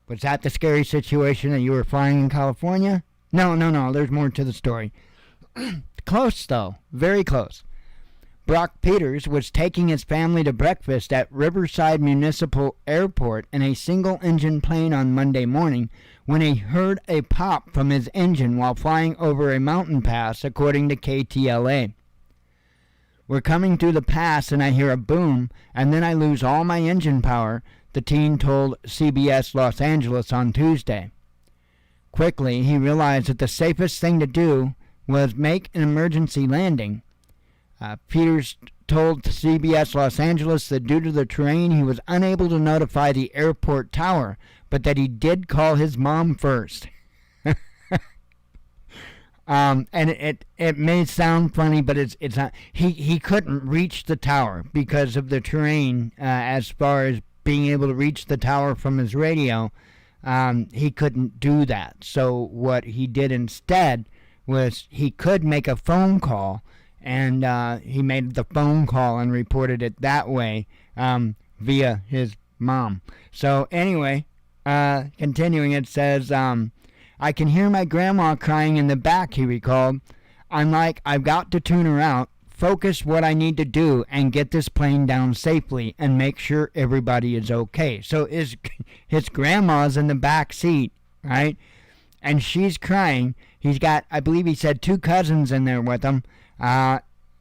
Was that the scary situation that you were flying in California? No, there's more to the story. Close, though. Very close. Brock Peters was taking his family to breakfast at Riverside Municipal Airport in a single-engine plane on Monday morning when he heard a pop from his engine while flying over a mountain pass, according to KTLA. We're coming through the pass and I hear a boom, and then I lose all my engine power, the teen told CBS Los Angeles on Tuesday. Quickly, he realized that the safest thing to do was make an emergency landing. Peters told CBS Los Angeles that due to the terrain he was unable to notify the airport tower, but that he did call his mom first. And it may sound funny, but it's not. He couldn't reach the tower because of the terrain. As far as being able to reach the tower from his radio, he couldn't do that. So what he did instead was he could make a phone call, and he made the phone call and reported it that way via his mom. So anyway, continuing, it says, I can hear my grandma crying in the back, he recalled. I'm like, I've got to tune her out, focus what I need to do, and get this plane down safely and make sure everybody is okay. So his grandma's in the back seat, right? And she's crying. He's got, I believe he said, 2 cousins in there with him.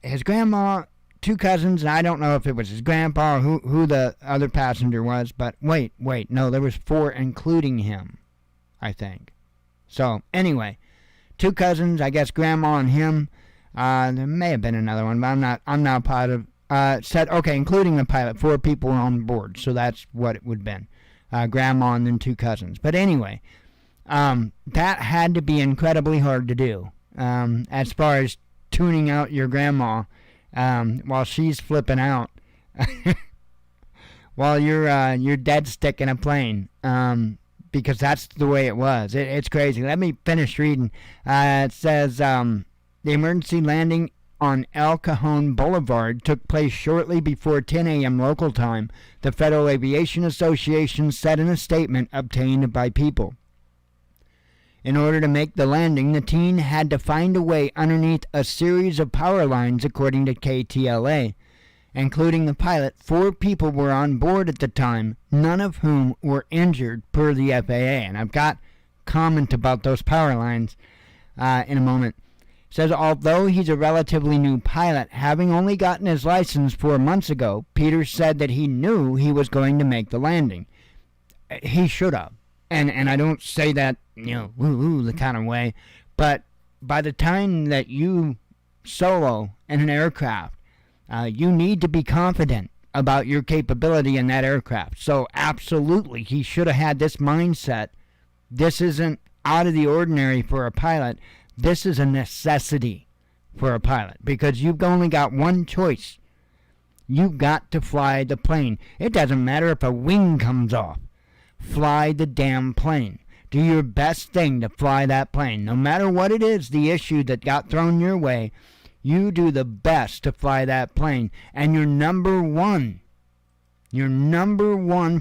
His grandma, 2 cousins, and I don't know if it was his grandpa or who the other passenger was, but wait, no, there was 4 including him, I think. So, anyway, 2 cousins, I guess grandma and him. There may have been another one, but I'm not positive. Said, okay, including the pilot, 4 people were on board, so that's what it would have been. Grandma and then 2 cousins. But anyway, that had to be incredibly hard to do, as far as tuning out your grandma while she's flipping out while you're dead stick in a plane. Because that's the way it was. It's crazy. Let me finish reading. It says, the emergency landing on El Cajon Boulevard took place shortly before 10 a.m. local time, the Federal Aviation Association said in a statement obtained by People. In order to make the landing, the team had to find a way underneath a series of power lines, according to KTLA. Including the pilot, 4 people were on board at the time, none of whom were injured per the FAA. And I've got comment about those power lines in a moment. It says, although he's a relatively new pilot, having only gotten his license 4 months ago, Peters said that he knew he was going to make the landing. He should have. And I don't say that, woo-woo the kind of way, but by the time that you solo in an aircraft, you need to be confident about your capability in that aircraft. So absolutely, he should have had this mindset. This isn't out of the ordinary for a pilot. This is a necessity for a pilot because you've only got one choice. You've got to fly the plane. It doesn't matter if a wing comes off. Fly the damn plane. Do your best thing to fly that plane. No matter what it is, the issue that got thrown your way, you do the best to fly that plane. And your number one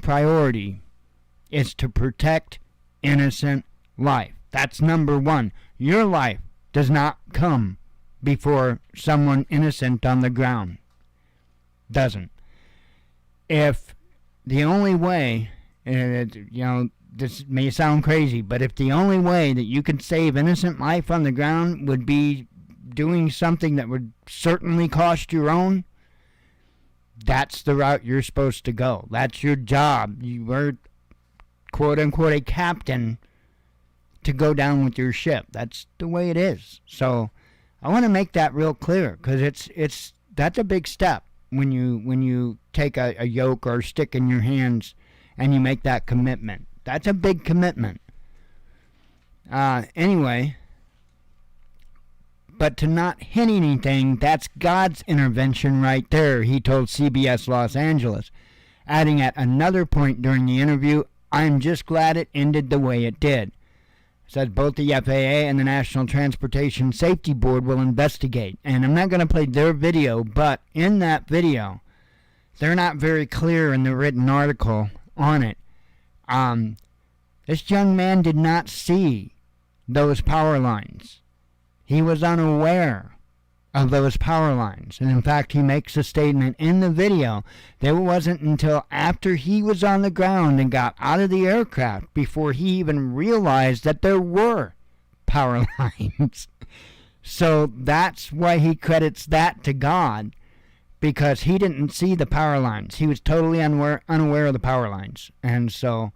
priority is to protect innocent life. That's number one. Your life does not come before someone innocent on the ground. Doesn't. If the only way, this may sound crazy, but if the only way that you could save innocent life on the ground would be doing something that would certainly cost your own, that's the route you're supposed to go. That's your job. You were, quote unquote, a captain to go down with your ship. That's the way it is. So I want to make that real clear because that's a big step when you take a yoke or a stick in your hands and you make that commitment. That's a big commitment. Anyway. But to not hit anything, that's God's intervention right there, he told CBS Los Angeles, adding at another point during the interview, I'm just glad it ended the way it did. Said both the FAA and the National Transportation Safety Board will investigate. And I'm not going to play their video, but in that video, they're not very clear in the written article on it. This young man did not see those power lines. He was unaware of those power lines. And in fact, he makes a statement in the video that it wasn't until after he was on the ground and got out of the aircraft before he even realized that there were power lines. So that's why he credits that to God, because he didn't see the power lines. He was totally unaware of the power lines. And so,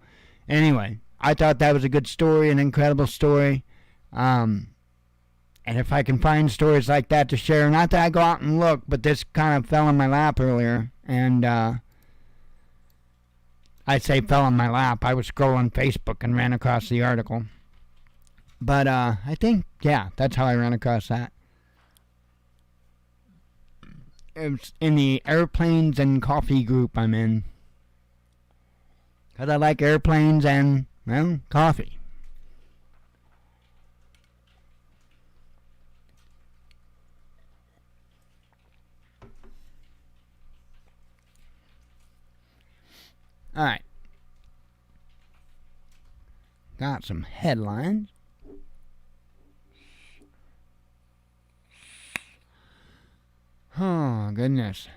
anyway, I thought that was a good story, an incredible story. And if I can find stories like that to share, not that I go out and look, but this kind of fell in my lap earlier. And I'd say fell in my lap. I was scrolling Facebook and ran across the article. But I think, yeah, that's how I ran across that. It's in the airplanes and coffee group I'm in. Because I like airplanes and, well, coffee. Alright. Got some headlines. Oh, goodness.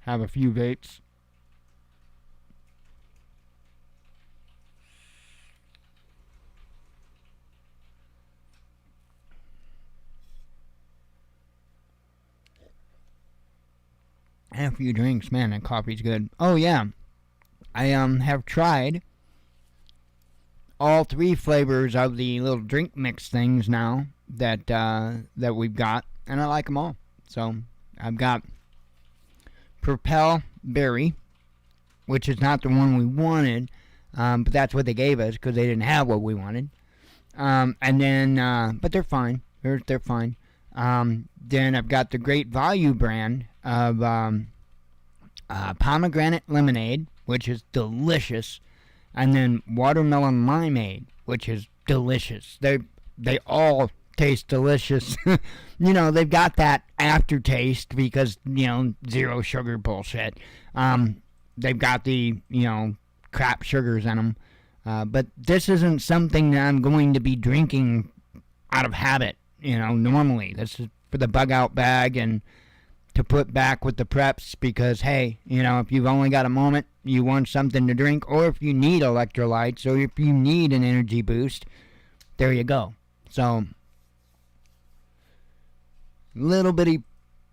Have a few vapes. And a few drinks. Man, that coffee's good. Oh, yeah. I have tried all 3 flavors of the little drink mix things now that we've got, and I like them all. So I've got Propel Berry, which is not the one we wanted, but that's what they gave us because they didn't have what we wanted. And then, but they're fine. They're fine. Then I've got the Great Value brand of pomegranate lemonade, which is delicious, and then watermelon limeade, which is delicious. They all taste delicious. You know, they've got that aftertaste because, you know, zero sugar bullshit. They've got the, you know, crap sugars in them. But this isn't something that I'm going to be drinking out of habit, you know, normally. This is for the bug out bag and to put back with the preps because, hey, you know, if you've only got a moment, you want something to drink, or if you need electrolytes, or if you need an energy boost, there you go. So, little bitty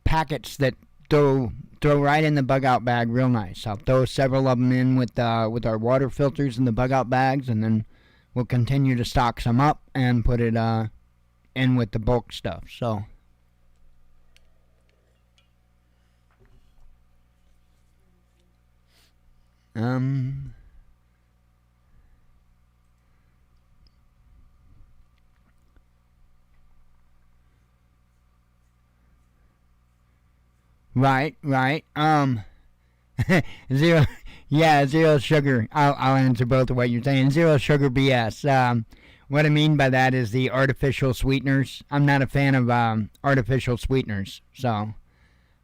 packets that throw right in the bug out bag real nice. I'll throw several of them in with our water filters in the bug out bags, and then we'll continue to stock some up and put it in with the bulk stuff. So right. Zero, yeah, zero sugar. I'll answer both of what you're saying. Zero sugar BS. What I mean by that is the artificial sweeteners. I'm not a fan of artificial sweeteners. So,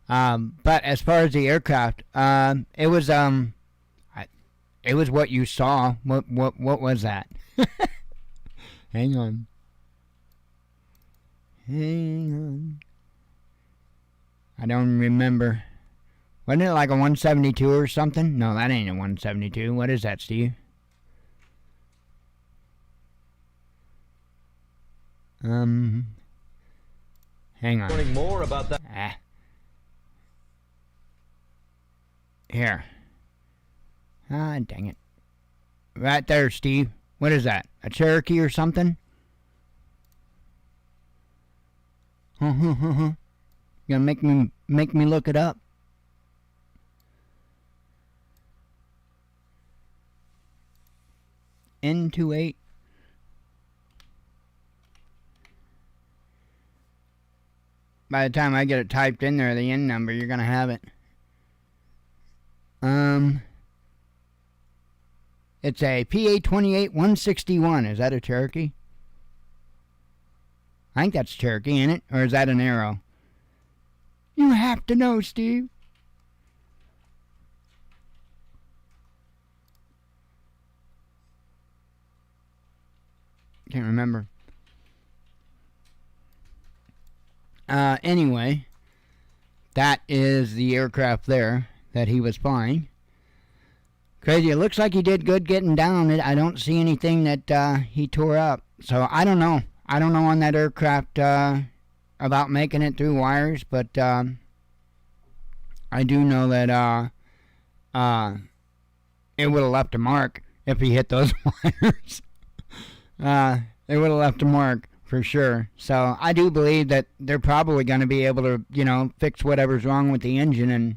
but as far as the aircraft, it was it was what you saw. What was that? Hang on. I don't remember. Wasn't it like a 172 or something? No, that ain't a 172. What is that, Steve? Hang on. Learning more about that. Here. Dang it. Right there, Steve. What is that? A Cherokee or something? You gonna make me look it up? N28. By the time I get it typed in there, the N number, you're gonna have it. It's a PA-28-161. Is that a Cherokee? I think that's Cherokee, ain't it? Or is that an Arrow? You have to know, Steve. Can't remember. Anyway, that is the aircraft there that he was flying. Crazy. It looks like he did good getting down. I don't see anything that he tore up. So I don't know. I don't know on that aircraft about making it through wires, but I do know that it would have left a mark if he hit those wires. It would have left a mark for sure. So I do believe that they're probably going to be able to, you know, fix whatever's wrong with the engine, and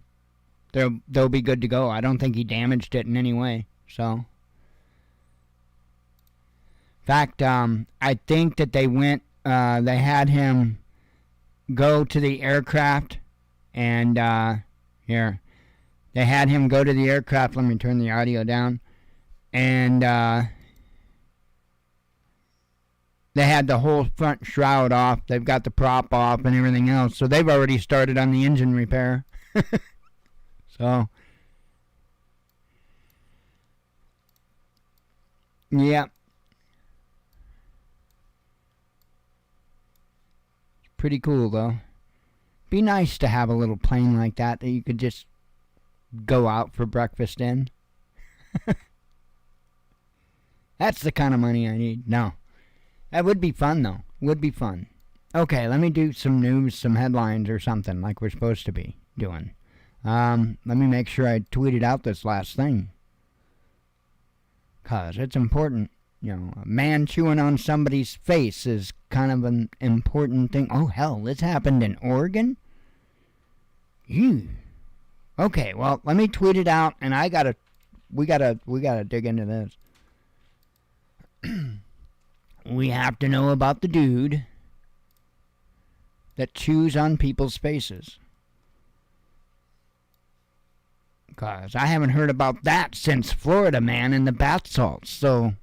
they'll be good to go. I don't think he damaged it in any way. So fact, I think that they had him go to the aircraft, and here, they had him go to the aircraft. Let me turn the audio down. And they had the whole front shroud off. They've got the prop off and everything else. So they've already started on the engine repair. So, yeah. Pretty cool, though. Be nice to have a little plane like that you could just go out for breakfast in. That's the kind of money I need. No. That would be fun, though. Would be fun. Okay, let me do some news, some headlines or something like we're supposed to be doing. Let me make sure I tweeted out this last thing. Because it's important. You know, a man chewing on somebody's face is kind of an important thing. Oh, hell, this happened in Oregon? Ew. Okay, well, let me tweet it out, and we gotta dig into this. We have to know about the dude that chews on people's faces. Because I haven't heard about that since Florida Man and the bath salts. So,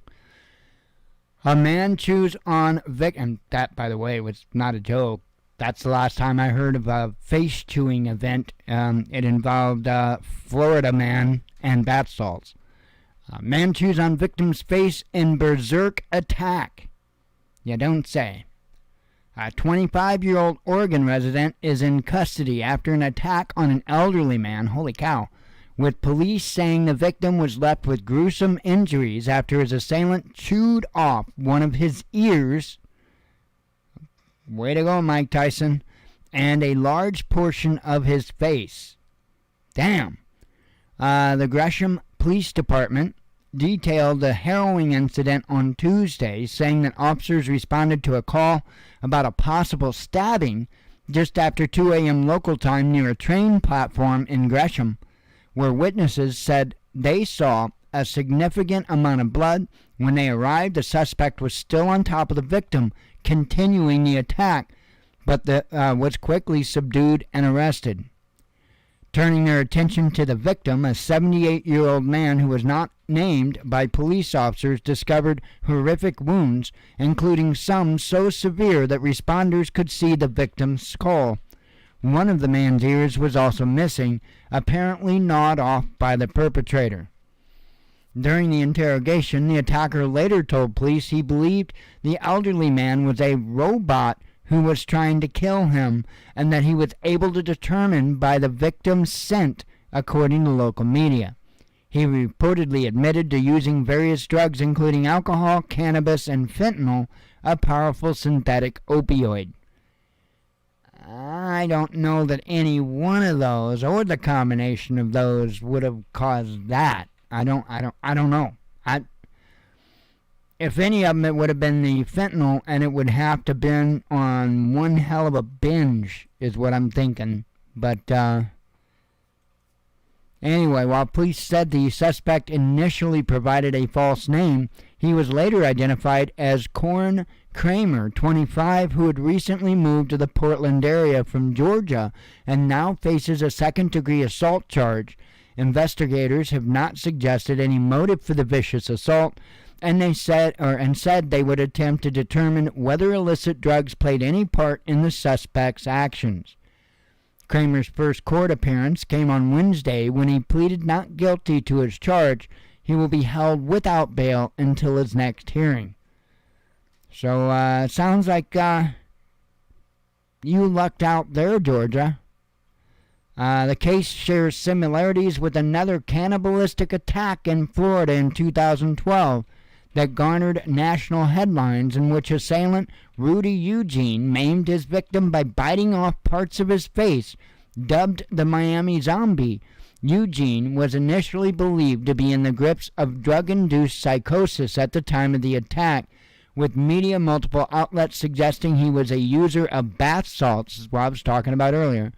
a man chews on and that, by the way, was not a joke. That's the last time I heard of a face chewing event. It involved Florida Man and bath salts. Man chews on victim's face in berserk attack. You don't say. A 25-year-old Oregon resident is in custody after an attack on an elderly man, holy cow, with police saying the victim was left with gruesome injuries after his assailant chewed off one of his ears. Way to go, Mike Tyson. And a large portion of his face. Damn. The Gresham Police Department detailed the harrowing incident on Tuesday, saying that officers responded to a call about a possible stabbing just after 2 a.m. local time near a train platform in Gresham, where witnesses said they saw a significant amount of blood. When they arrived, the suspect was still on top of the victim, continuing the attack, but was quickly subdued and arrested. Turning their attention to the victim, a 78-year-old man who was not named by police officers discovered horrific wounds, including some so severe that responders could see the victim's skull. One of the man's ears was also missing, apparently gnawed off by the perpetrator. During the interrogation, the attacker later told police he believed the elderly man was a robot who was trying to kill him, and that he was able to determine by the victim's scent, according to local media. He reportedly admitted to using various drugs, including alcohol, cannabis, and fentanyl, a powerful synthetic opioid. I don't know that any one of those, or the combination of those, would have caused that. I don't know. If any of them, it would have been the fentanyl, and it would have to have been on one hell of a binge, is what I'm thinking. But, anyway, while police said the suspect initially provided a false name, he was later identified as Corin Kramer, 25, who had recently moved to the Portland area from Georgia and now faces a second-degree assault charge. Investigators have not suggested any motive for the vicious assault, and said they would attempt to determine whether illicit drugs played any part in the suspect's actions. Kramer's first court appearance came on Wednesday when he pleaded not guilty to his charge. He will be held without bail until his next hearing. So, it sounds like you lucked out there, Georgia. The case shares similarities with another cannibalistic attack in Florida in 2012 that garnered national headlines, in which assailant Rudy Eugene maimed his victim by biting off parts of his face. Dubbed the Miami Zombie, Eugene was initially believed to be in the grips of drug-induced psychosis at the time of the attack, with multiple outlets suggesting he was a user of bath salts, as I was talking about earlier,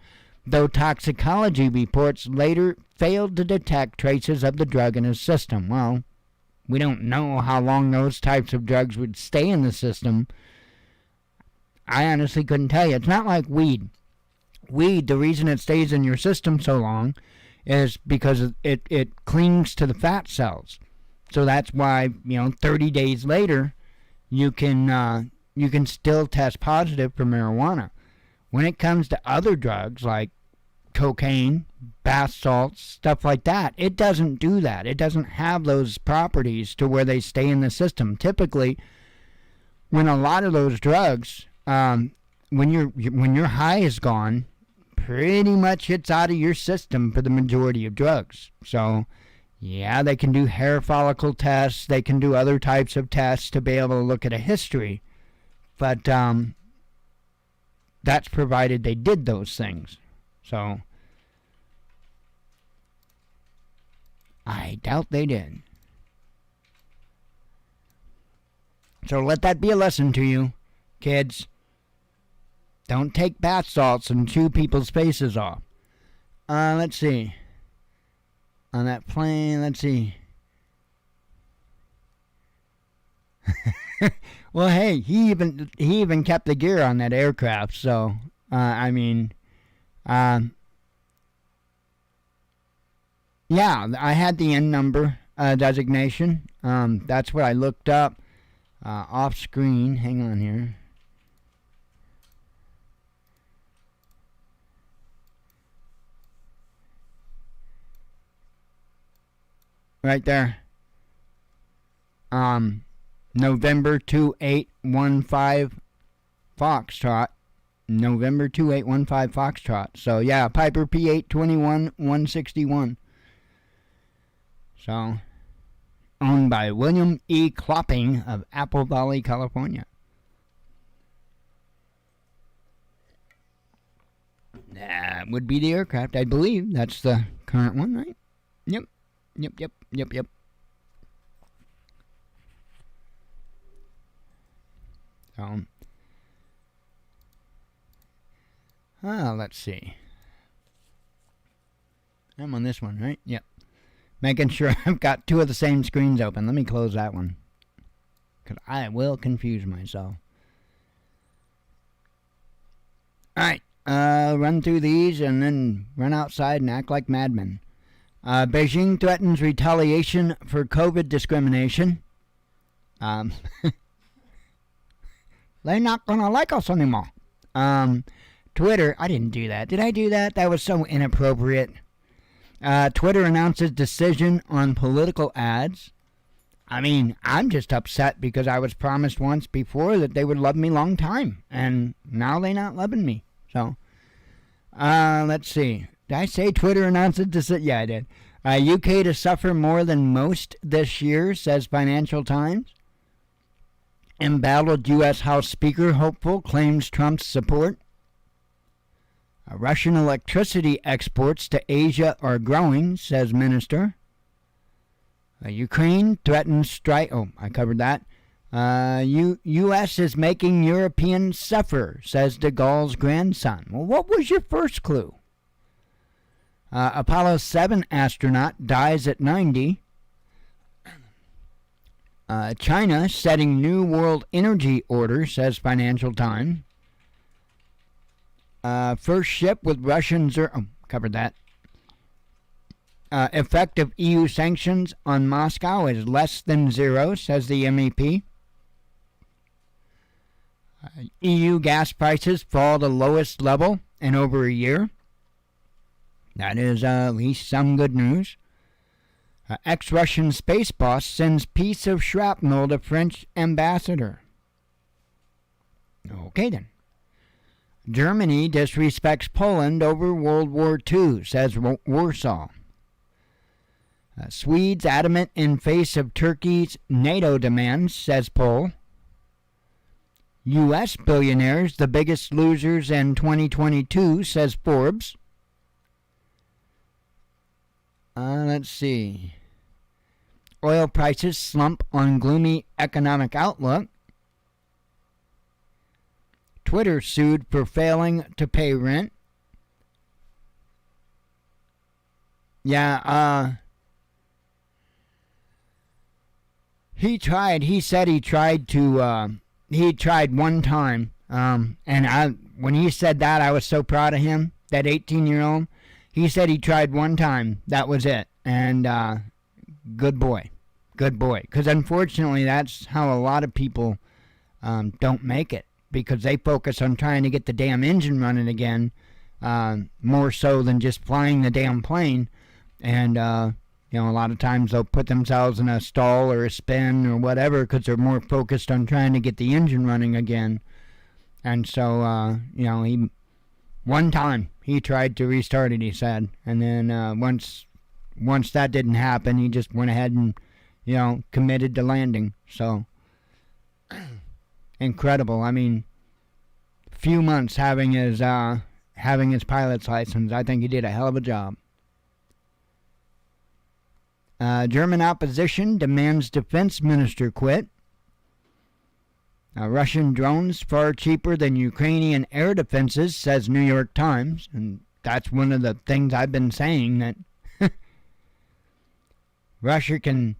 though toxicology reports later failed to detect traces of the drug in his system. Well, We don't know how long those types of drugs would stay in the system. I honestly couldn't tell you. It's not like weed. Weed, the reason it stays in your system so long is because it clings to the fat cells. So that's why, 30 days later, you can still test positive for marijuana. When it comes to other drugs like cocaine, bath salts, stuff like that, it doesn't do that. It doesn't have those properties to where they stay in the system. Typically, when a lot of those drugs, when your high is gone, pretty much it's out of your system for the majority of drugs. So, yeah, they can do hair follicle tests. They can do other types of tests to be able to look at a history. But that's provided they did those things. So, I doubt they did. So let that be a lesson to you, kids. Don't take bath salts and chew people's faces off. Let's see. On that plane, let's see. Well, hey, he even kept the gear on that aircraft. So, yeah, I had the N number designation. That's what I looked up off screen. Hang on here. Right there. November 2815 Foxtrot. November 2815 Foxtrot. So, yeah, Piper P821 161. So, owned by William E. Klopping of Apple Valley, California. That would be the aircraft, I believe. That's the current one, right? Yep. So, let's see. I'm on this one, right? Yep. Making sure I've got two of the same screens open. Let me close that one, because I will confuse myself. Alright, run through these and then run outside and act like madmen. Beijing threatens retaliation for COVID discrimination. They're not going to like us anymore. Twitter, I didn't do that. Did I do that? That was so inappropriate. Twitter announces decision on political ads. I mean, I'm just upset because I was promised once before that they would love me long time, and now they're not loving me. So, let's see. Did I say Twitter announces decision? Yeah, I did. UK to suffer more than most this year, says Financial Times. Embattled U.S. House Speaker hopeful claims Trump's support. Russian electricity exports to Asia are growing, says Minister. Ukraine threatens strike. Oh, I covered that. U.S. is making Europeans suffer, says de Gaulle's grandson. Well, what was your first clue? Apollo 7 astronaut dies at 90. China setting new world energy order, says Financial Times. First ship with Russian covered that. Effective EU sanctions on Moscow is less than zero, says the MEP. EU gas prices fall to lowest level in over a year. That is at least some good news. Ex-Russian space boss sends piece of shrapnel to French ambassador. Okay then. Germany disrespects Poland over World War II, says Warsaw. Swedes adamant in face of Turkey's NATO demands, says Poll. U.S. billionaires the biggest losers in 2022, says Forbes. Let's see. Oil prices slump on gloomy economic outlook. Twitter sued for failing to pay rent. Yeah, He said he tried to. He tried one time. When he said that, I was so proud of him. That 18-year-old. He said he tried one time. That was it. And good boy. Good boy. Because unfortunately, that's how a lot of people don't make it. Because they focus on trying to get the damn engine running again. More so than just flying the damn plane. And, a lot of times they'll put themselves in a stall or a spin or whatever because they're more focused on trying to get the engine running again. And so, one time he tried to restart it, he said. And then once that didn't happen, he just went ahead and, committed to landing. So, incredible. I mean, few months having his pilot's license. I think he did a hell of a job. German opposition demands defense minister quit. Russian drones far cheaper than Ukrainian air defenses, says New York Times. And that's one of the things I've been saying, that Russia can,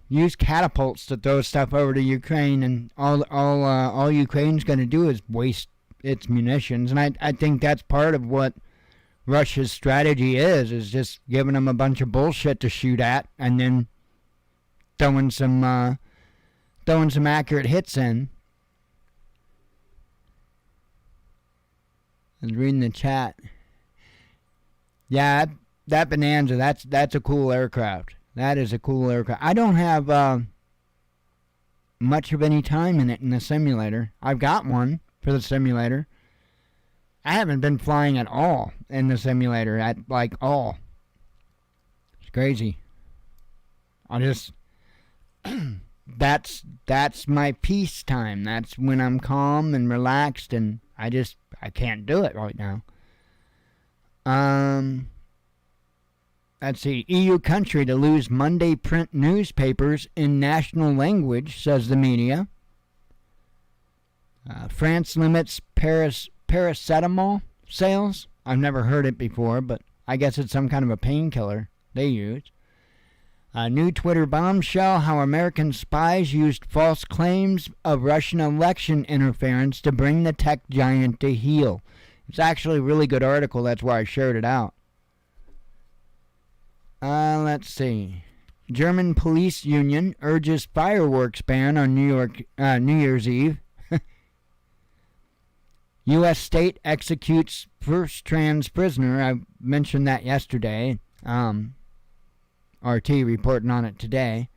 use catapults to throw stuff over to Ukraine, and all Ukraine's going to do is waste its munitions. And I think that's part of what Russia's strategy is just giving them a bunch of bullshit to shoot at, and then throwing some accurate hits in. I was reading the chat. Yeah, that Bonanza, that's a cool aircraft. That is a cool aircraft. I don't have much of any time in it in the simulator. I've got one for the simulator. I haven't been flying at all in the simulator, all. It's crazy. That's my peace time. That's when I'm calm and relaxed, and I can't do it right now. Let's see. EU country to lose Monday print newspapers in national language, says the media. France limits paracetamol sales. I've never heard it before, but I guess it's some kind of a painkiller they use. A new Twitter bombshell, how American spies used false claims of Russian election interference to bring the tech giant to heel. It's actually a really good article. That's why I shared it out. Let's see. German police union urges fireworks ban on New Year's Eve. U.S. state executes first trans prisoner. I mentioned that yesterday. RT reporting on it today.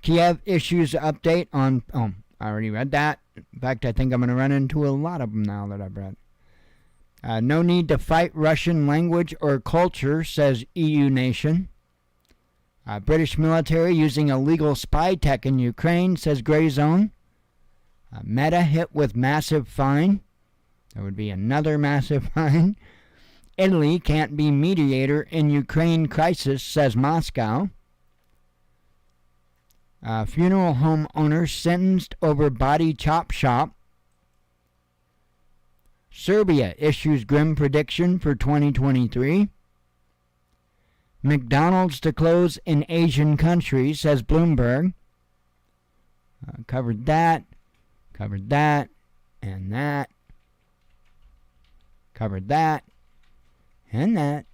Kiev issues update on... Oh, I already read that. In fact, I think I'm going to run into a lot of them now that I've read. No need to fight Russian language or culture, says EU nation. British military using illegal spy tech in Ukraine, says Grey Zone. Meta hit with massive fine. There would be another massive fine. Italy can't be mediator in Ukraine crisis, says Moscow. Funeral home owner sentenced over body chop shop. Serbia issues grim prediction for 2023. McDonald's to close in Asian countries, says Bloomberg. Covered that, and that. Covered that, and that,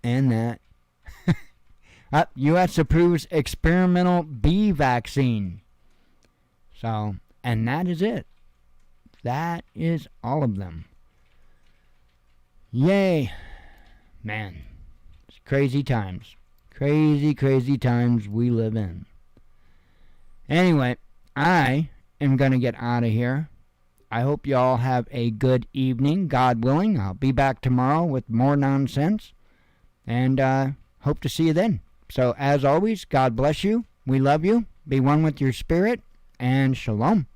and that. U.S. approves experimental bee vaccine. So, and that is it. That is all of them. Yay. Man, it's crazy times. Crazy, crazy times we live in. Anyway, I am going to get out of here. I hope you all have a good evening, God willing. I'll be back tomorrow with more nonsense. And hope to see you then. So, as always, God bless you. We love you. Be one with your spirit. And shalom.